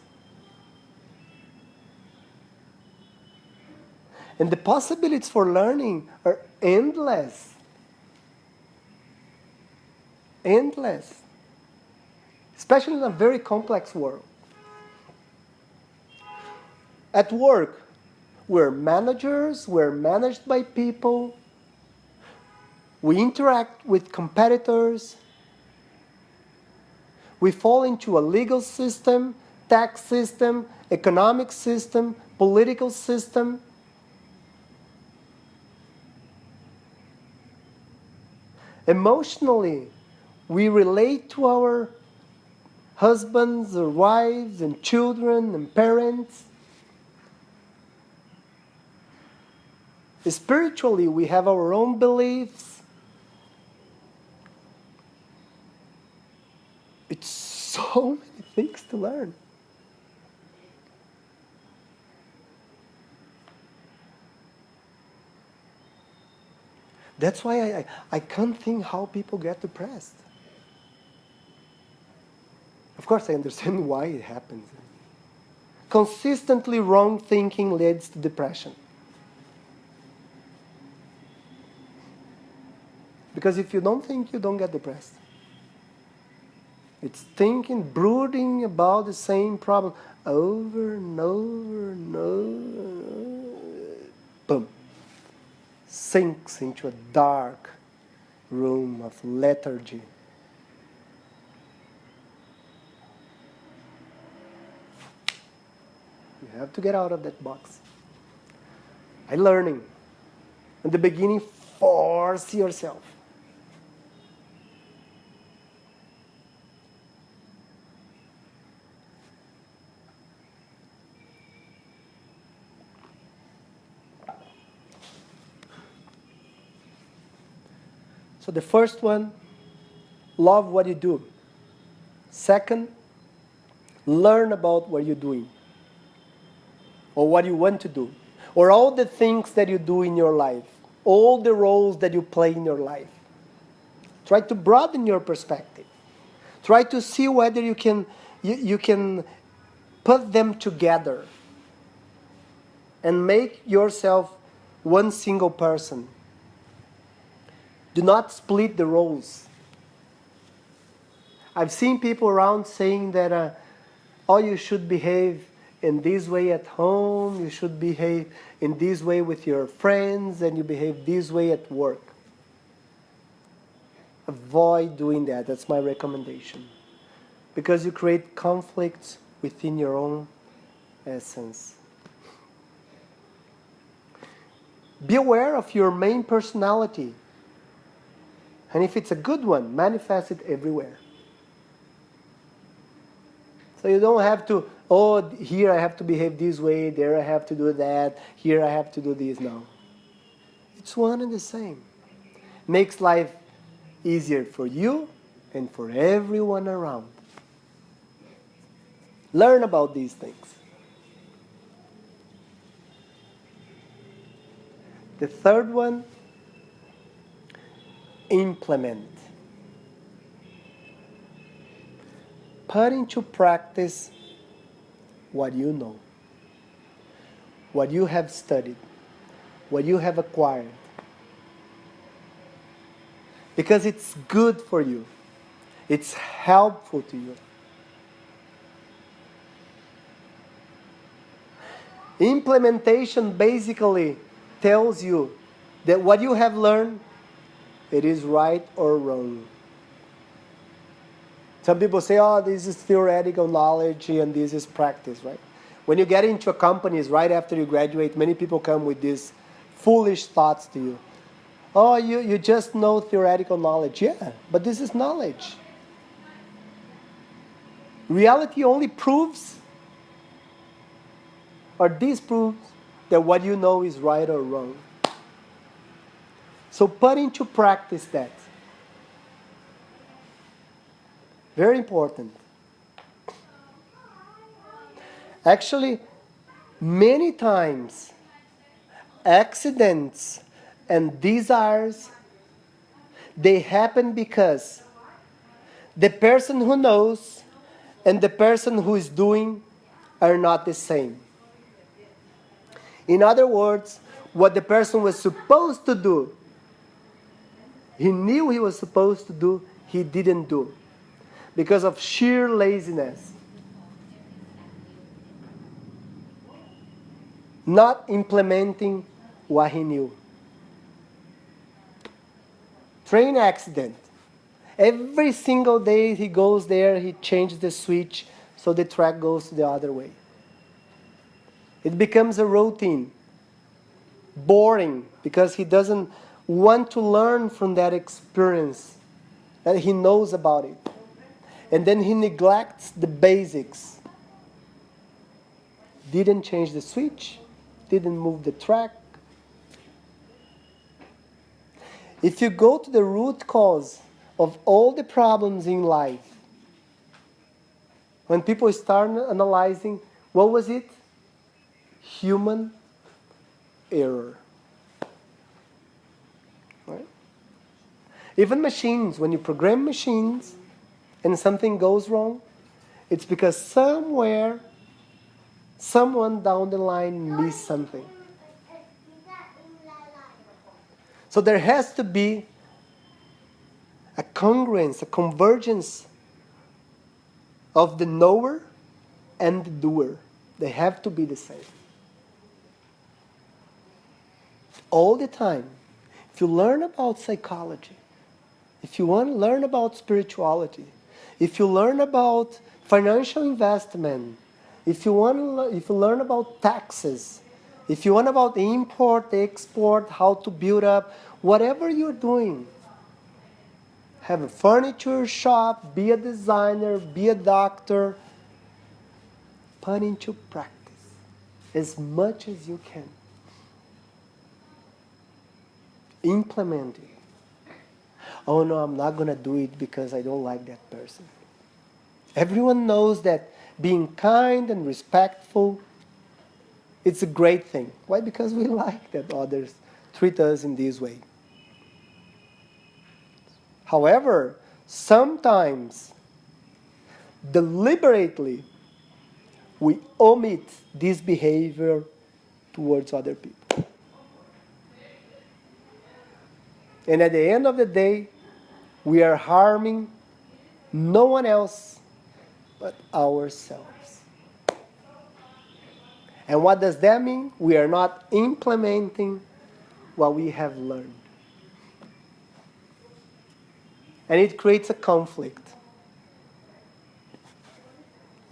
A: And the possibilities for learning are endless. Endless. Especially in a very complex world. At work, we're managers, we're managed by people, we interact with competitors, we fall into a legal system, tax system, economic system, political system. Emotionally, we relate to our husbands or wives and children and parents. Spiritually, we have our own beliefs. It's so many things to learn. That's why I can't think how people get depressed. Of course, I understand why it happens. Consistently wrong thinking leads to depression. Because if you don't think, you don't get depressed. It's thinking, brooding about the same problem over and over and over. Boom. Sinks into a dark room of lethargy. You have to get out of that box. I'm learning. In the beginning, force yourself. So the first one, love what you do. Second, learn about what you're doing or what you want to do or all the things that you do in your life, all the roles that you play in your life. Try to broaden your perspective. Try to see whether you can put them together and make yourself one single person. Do not split the roles. I've seen people around saying that oh, you should behave in this way at home, you should behave in this way with your friends, and you behave this way at work. Avoid doing that. That's my recommendation. Because you create conflicts within your own essence. Be aware of your main personality. And if it's a good one, manifest it everywhere. So you don't have to, oh, here I have to behave this way, there I have to do that, here I have to do this. No. It's one and the same. Makes life easier for you and for everyone around. Learn about these things. The third one, implement. Put into practice what you know, what you have studied, what you have acquired. Because it's good for you. It's helpful to you. Implementation basically tells you that what you have learned, it is right or wrong. Some people say, oh, this is theoretical knowledge and this is practice, right? When you get into companies right after you graduate, many people come with these foolish thoughts to you. Oh, you just know theoretical knowledge. Yeah, but this is knowledge. Reality only proves or disproves that what you know is right or wrong. So put into practice that. Very important. Actually, many times, accidents and desires, they happen because the person who knows and the person who is doing are not the same. In other words, what the person was supposed to do, he knew he was supposed to do, he didn't do because of sheer laziness. Not implementing what he knew. Train accident. Every single day he goes there, he changes the switch so the track goes the other way. It becomes a routine. Boring because he doesn't want to learn from that experience that he knows about it. And then he neglects the basics. Didn't change the switch, didn't move the track. If you go to the root cause of all the problems in life, when people start analyzing, what was it? Human error. Right? Even machines, when you program machines and something goes wrong, it's because somewhere, someone down the line missed something. So there has to be a congruence, a convergence of the knower and the doer. They have to be the same. All the time. If you learn about psychology, if you want to learn about spirituality, if you learn about financial investment, if you learn about taxes, if you want about import, export, how to build up, whatever you're doing, have a furniture shop, be a designer, be a doctor, put into practice as much as you can. Implement it. Oh no, I'm not going to do it because I don't like that person. Everyone knows that being kind and respectful, it's a great thing. Why? Because we like that others treat us in this way. However, sometimes, deliberately, we omit this behavior towards other people. And at the end of the day, we are harming no one else but ourselves. And what does that mean? We are not implementing what we have learned. And it creates a conflict.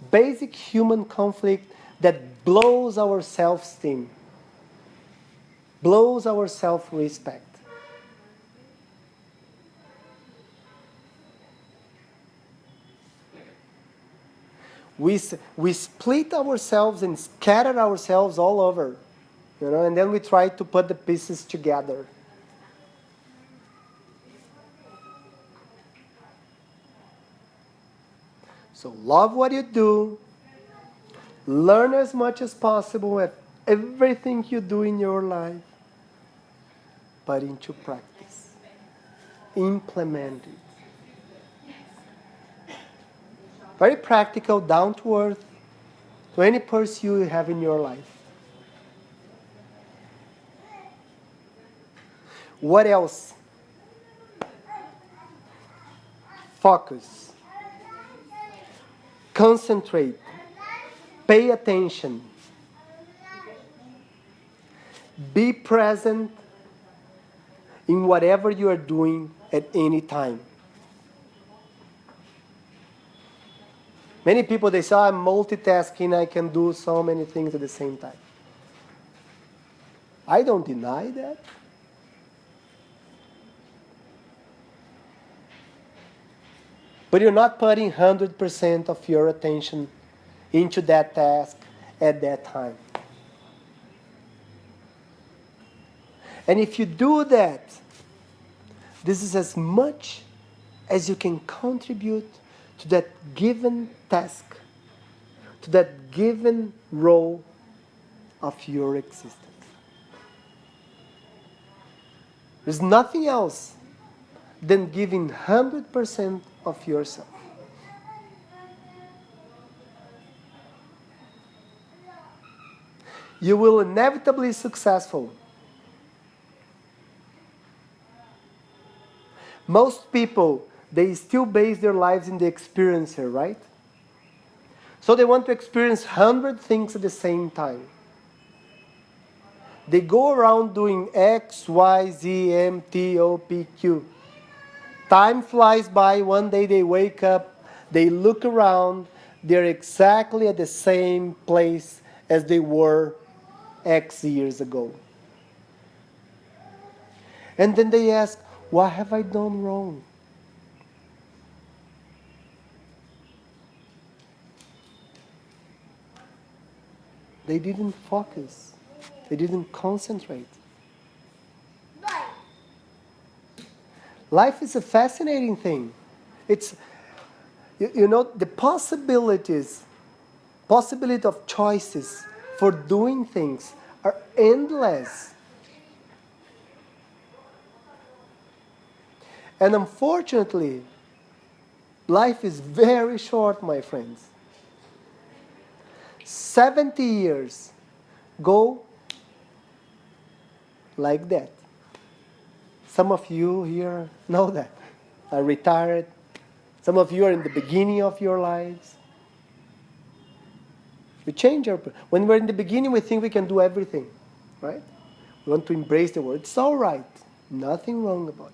A: Basic human conflict that blows our self-esteem, blows our self-respect. We split ourselves and scatter ourselves all over, and then we try to put the pieces together. So love what you do, learn as much as possible at everything you do in your life, put into practice. Implement it. Very practical, down to earth, to any pursuit you have in your life. What else? Focus. Concentrate. Pay attention. Be present in whatever you are doing at any time. Many people, they say, I'm multitasking, I can do so many things at the same time. I don't deny that. But you're not putting 100% of your attention into that task at that time. And if you do that, this is as much as you can contribute to that given task, to that given role of your existence. There's nothing else than giving 100% of yourself. You will inevitably be successful. Most people, they still base their lives in the experiencer, right? So they want to experience 100 things at the same time. They go around doing X, Y, Z, M, T, O, P, Q. Time flies by. One day they wake up, they look around, they're exactly at the same place as they were X years ago. And then they ask, what have I done wrong? They didn't focus. They didn't concentrate. Life is a fascinating thing. It's, you know, the possibility of choices for doing things are endless. And unfortunately, life is very short, my friends. 70 years go like that. Some of you here know that. Are retired. Some of you are in the beginning of your lives. We change our... When we're in the beginning, we think we can do everything, right? We want to embrace the world. It's all right. Nothing wrong about it.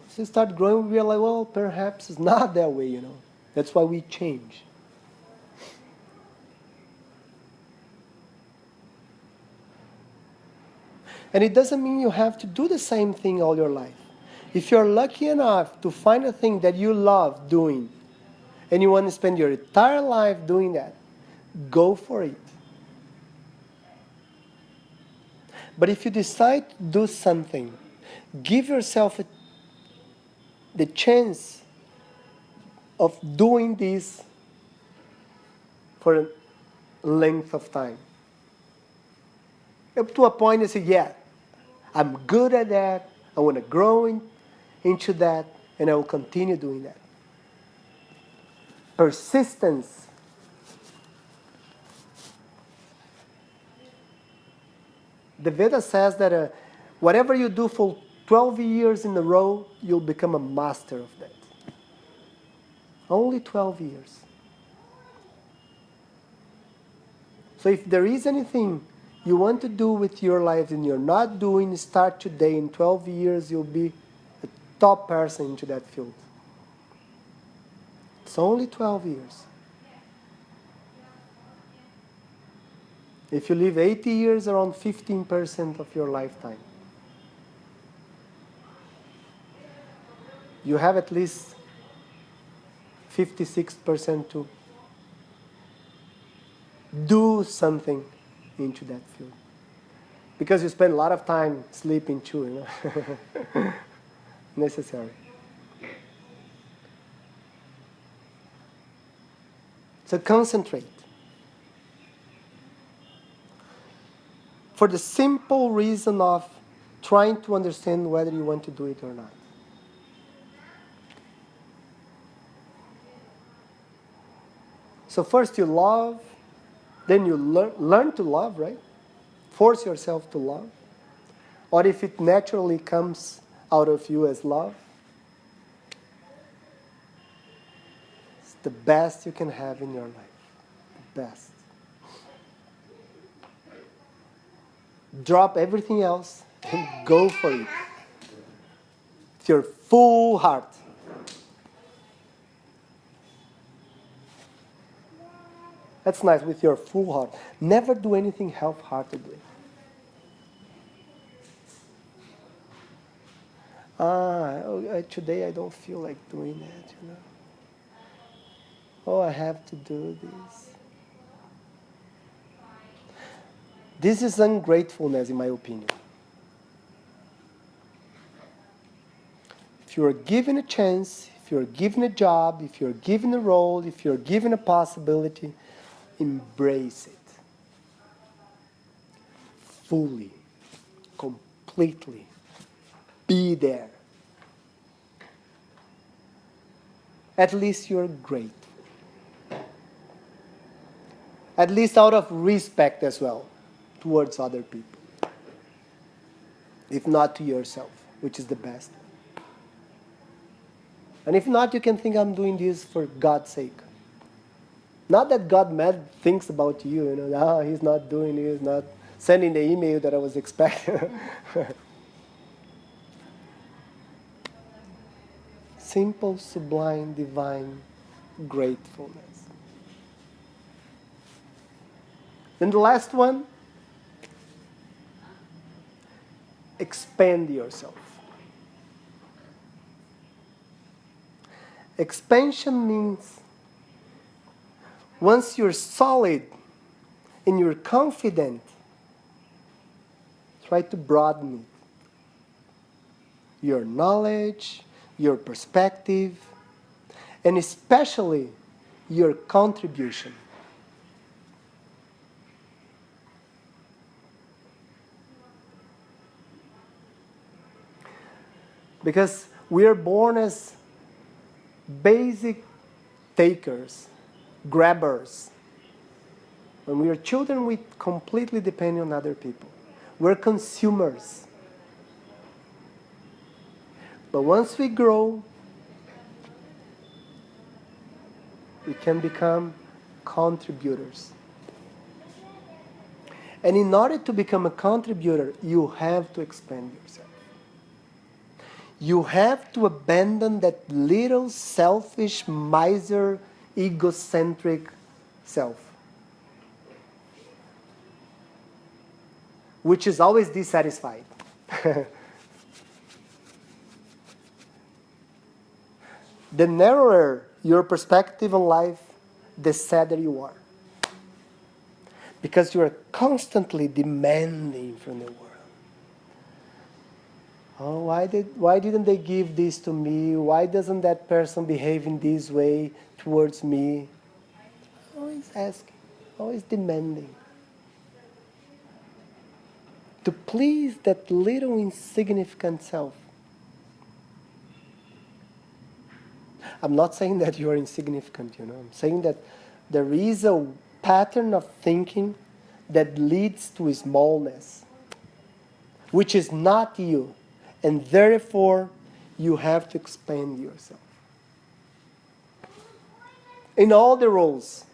A: Once we start growing, we realize, well, perhaps it's not that way, you know. That's why we change. And it doesn't mean you have to do the same thing all your life. If you're lucky enough to find a thing that you love doing, and you want to spend your entire life doing that, go for it. But if you decide to do something, give yourself the chance of doing this for a length of time. Up to a point you say, yeah, I'm good at that, I want to grow into that, and I will continue doing that. Persistence. The Veda says that whatever you do for 12 years in a row, you'll become a master of that. Only 12 years. So if there is anything you want to do with your life and you're not doing, start today. In 12 years, you'll be a top person into that field. It's only 12 years. If you live 80 years, around 15% of your lifetime. You have at least 56% to do something into that field. Because you spend a lot of time sleeping too, you know. Necessary. So concentrate. For the simple reason of trying to understand whether you want to do it or not. So first you love, then you learn to love, right? Force yourself to love. Or if it naturally comes out of you as love, it's the best you can have in your life. The best. Drop everything else and go for it. With your full heart. That's nice, with your full heart. Never do anything half-heartedly. Today I don't feel like doing that, you know. Oh, I have to do this. This is ungratefulness, in my opinion. If you are given a chance, if you're given a job, if you're given a role, if you're given a possibility, embrace it. Fully, completely. Be there. At least you're great. At least out of respect as well towards other people. If not to yourself, which is the best. And if not, you can think I'm doing this for God's sake. Not that God mad thinks about you, he's not doing it, he's not sending the email that I was expecting. Simple, sublime, divine gratefulness. Then the last one, expand yourself. Expansion means once you're solid and you're confident, try to broaden it. Your knowledge, your perspective, and especially your contribution. Because we are born as basic takers, grabbers. When we are children, we completely depend on other people. We're consumers. But once we grow, we can become contributors. And in order to become a contributor, you have to expand yourself. You have to abandon that little selfish, miser, egocentric self, which is always dissatisfied. The narrower your perspective on life, the sadder you are. Because you are constantly demanding from the world. Oh, why didn't they give this to me? Why doesn't that person behave in this way towards me? Always asking, always demanding. To please that little insignificant self. I'm not saying that you are insignificant, I'm saying that there is a pattern of thinking that leads to smallness, which is not you. And therefore, you have to expand yourself. In all the roles,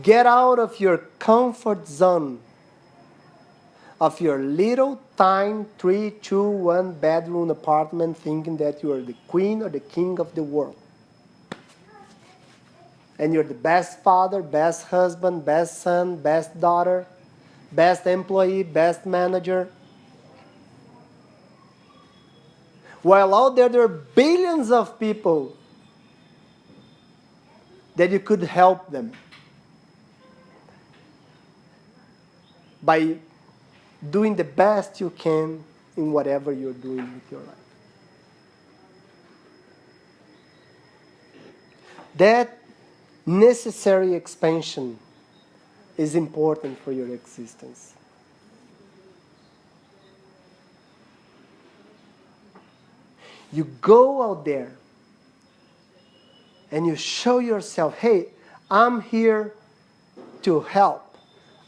A: get out of your comfort zone of your little tiny 3, 2, 1 bedroom apartment thinking that you are the queen or the king of the world. And you're the best father, best husband, best son, best daughter, best employee, best manager. While out there are billions of people that you could help them by doing the best you can in whatever you're doing with your life. That necessary expansion is important for your existence. You go out there and you show yourself, hey, I'm here to help.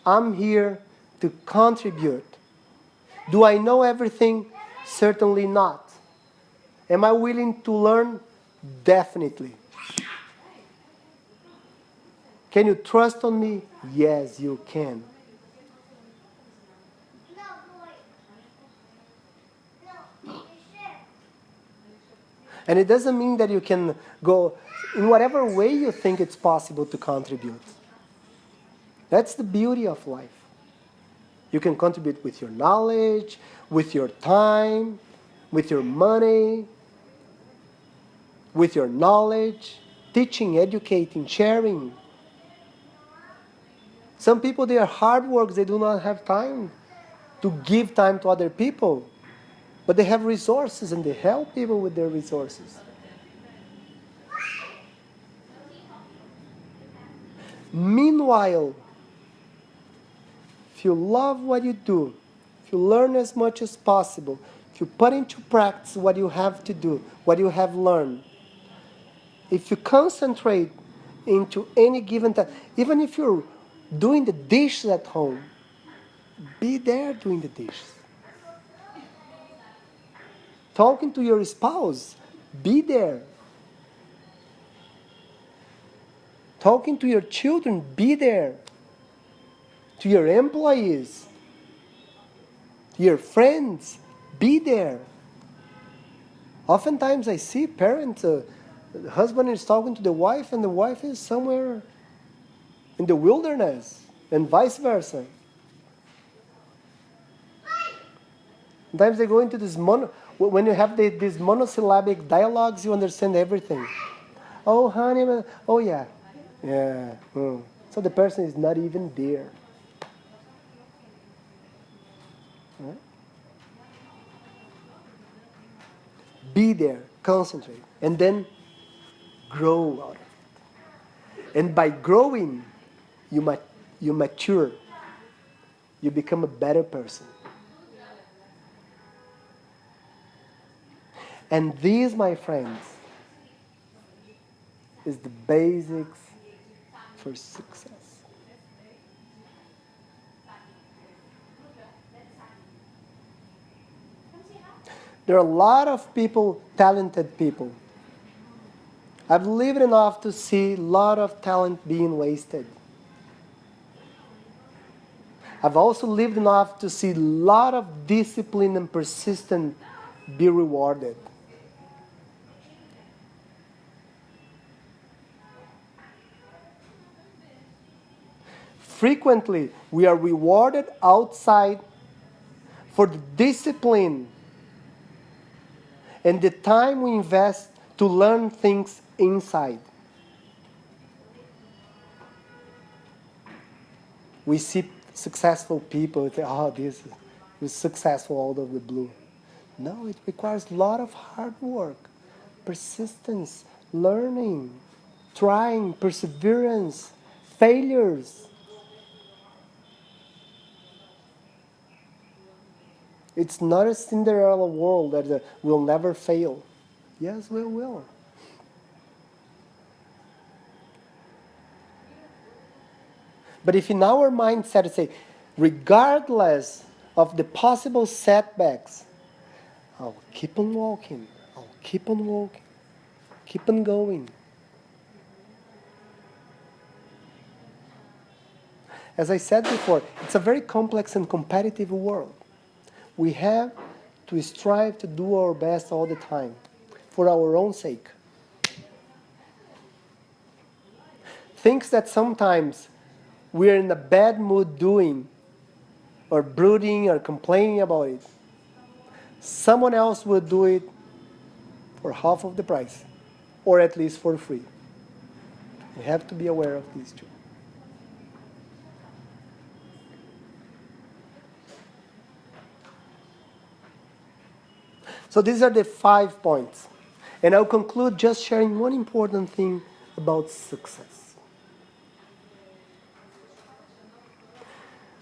A: I'm here to contribute. Do I know everything? Certainly not. Am I willing to learn? Definitely. Can you trust on me? Yes, you can. And it doesn't mean that you can go in whatever way you think it's possible to contribute. That's the beauty of life. You can contribute with your knowledge, with your time, with your money, with your knowledge, teaching, educating, sharing. Some people, they are hard workers, they do not have time to give time to other people. But they have resources and they help people with their resources. Meanwhile, if you love what you do, if you learn as much as possible, if you put into practice what you have to do, what you have learned, if you concentrate into any given time, even if you're doing the dishes at home, be there doing the dishes. Talking to your spouse, be there. Talking to your children, be there. To your employees, to your friends, be there. Oftentimes I see parents, the husband is talking to the wife and the wife is somewhere in the wilderness and vice versa. Sometimes they go into this when you have these monosyllabic dialogues, you understand everything. Oh, honey, oh yeah. Yeah. So the person is not even there. Right? Be there, concentrate, and then grow out of it. And by growing, you mature. You become a better person. And these, my friends, is the basics for success. There are a lot of people, talented people. I've lived enough to see a lot of talent being wasted. I've also lived enough to see a lot of discipline and persistence be rewarded. Frequently, we are rewarded outside for the discipline and the time we invest to learn things inside. We see successful people and say, oh, this is successful out of the blue. No, it requires a lot of hard work, persistence, learning, trying, perseverance, failures. It's not a Cinderella world that will never fail. Yes, we will. But if in our mindset we say, regardless of the possible setbacks, I'll keep on walking, I'll keep on walking, keep on going. As I said before, it's a very complex and competitive world. We have to strive to do our best all the time for our own sake. Things that sometimes we're in a bad mood doing or brooding or complaining about it, someone else will do it for half of the price or at least for free. We have to be aware of these two. So these are the 5 points. And I'll conclude just sharing one important thing about success.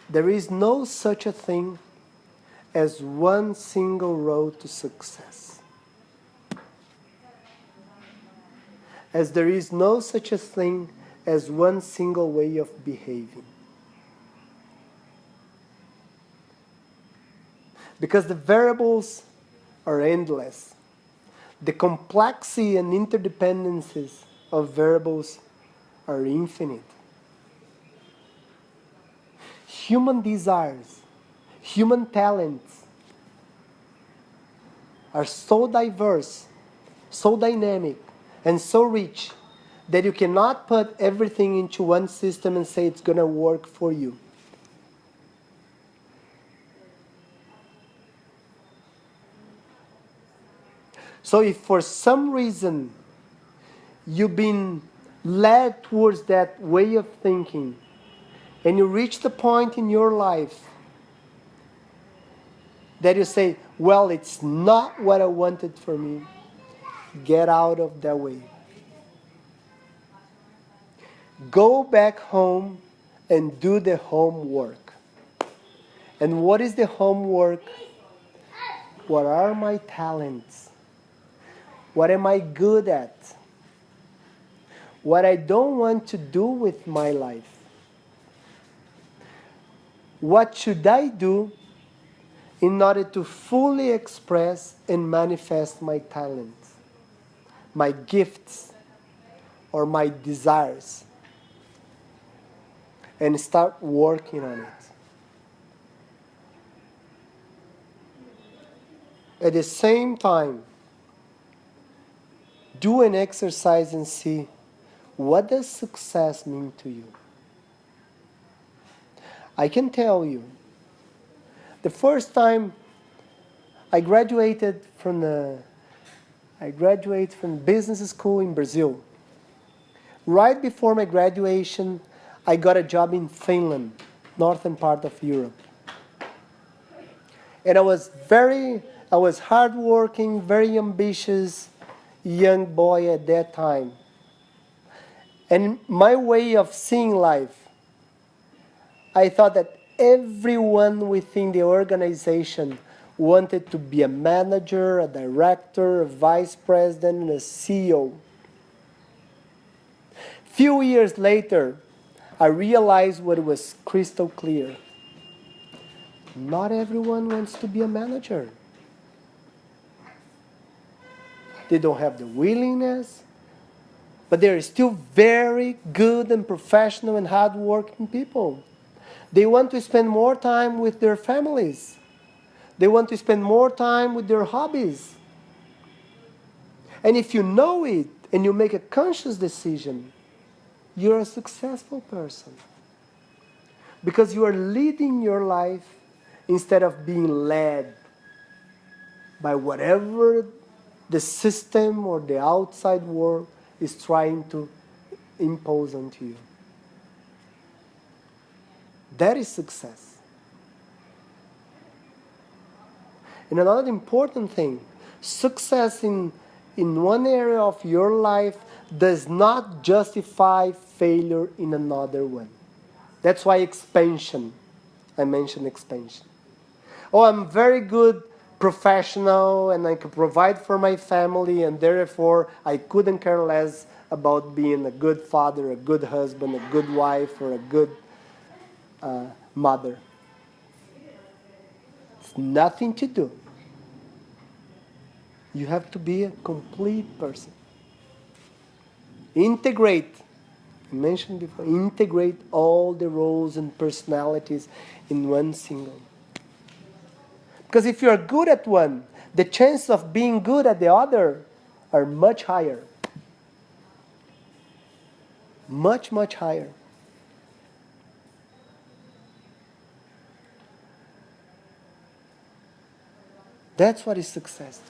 A: There is no such a thing as one single road to success. As there is no such a thing as one single way of behaving. Because the variables are endless. The complexity and interdependencies of variables are infinite. Human desires, human talents are so diverse, so dynamic, and so rich that you cannot put everything into one system and say it's going to work for you. So if for some reason you've been led towards that way of thinking, and you reach the point in your life that you say, well, it's not what I wanted for me, get out of that way. Go back home and do the homework. And what is the homework? What are my talents? What am I good at? What I don't want to do with my life? What should I do in order to fully express and manifest my talents, my gifts, or my desires? And start working on it. At the same time, do an exercise and see, what does success mean to you? I can tell you, the first time I graduated from business school in Brazil. Right before my graduation, I got a job in Finland, northern part of Europe. And I was hardworking, very ambitious young boy at that time. And my way of seeing life, I thought that everyone within the organization wanted to be a manager, a director, a vice president, and a CEO. Few years later, I realized what was crystal clear. Not everyone wants to be a manager. They don't have the willingness, but they're still very good and professional and hardworking people. They want to spend more time with their families. They want to spend more time with their hobbies. And if you know it and you make a conscious decision, you're a successful person. Because you are leading your life instead of being led by whatever the system or the outside world is trying to impose onto you. That is success. And another important thing, success in one area of your life does not justify failure in another one. That's why expansion. I mentioned expansion. Oh, I'm very good professional and I can provide for my family, and therefore I couldn't care less about being a good father, a good husband, a good wife, or a good mother. It's nothing to do. You have to be a complete person. Integrate. I mentioned before, integrate all the roles and personalities in one single. Because if you are good at one, the chances of being good at the other are much higher. Much, much higher. That's what is success.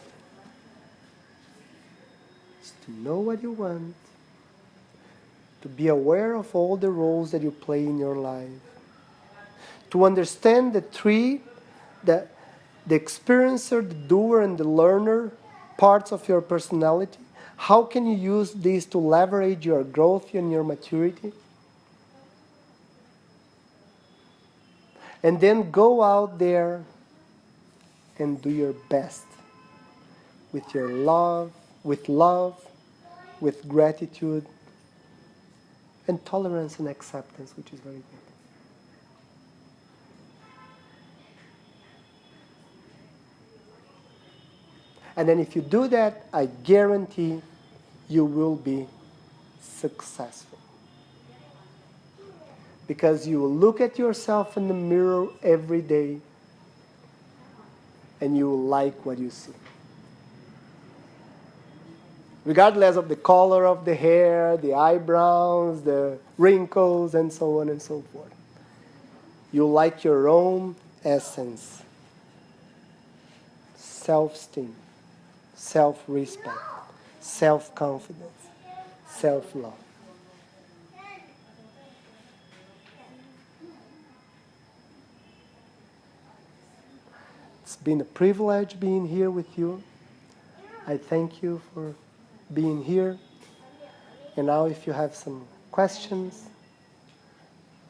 A: It's to know what you want, to be aware of all the roles that you play in your life, to understand the three, the experiencer, the doer, and the learner parts of your personality. How can you use these to leverage your growth and your maturity? And then go out there and do your best with your love, with gratitude, and tolerance and acceptance, which is very good. And then if you do that, I guarantee you will be successful. Because you will look at yourself in the mirror every day and you will like what you see. Regardless of the color of the hair, the eyebrows, the wrinkles, and so on and so forth. You like your own essence. Self-esteem, self-respect, self-confidence, self-love. It's been a privilege being here with you. I thank you for being here. And now if you have some questions,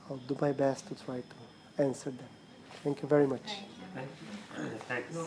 A: I'll do my best to try to answer them. Thank you very much.
B: Thanks.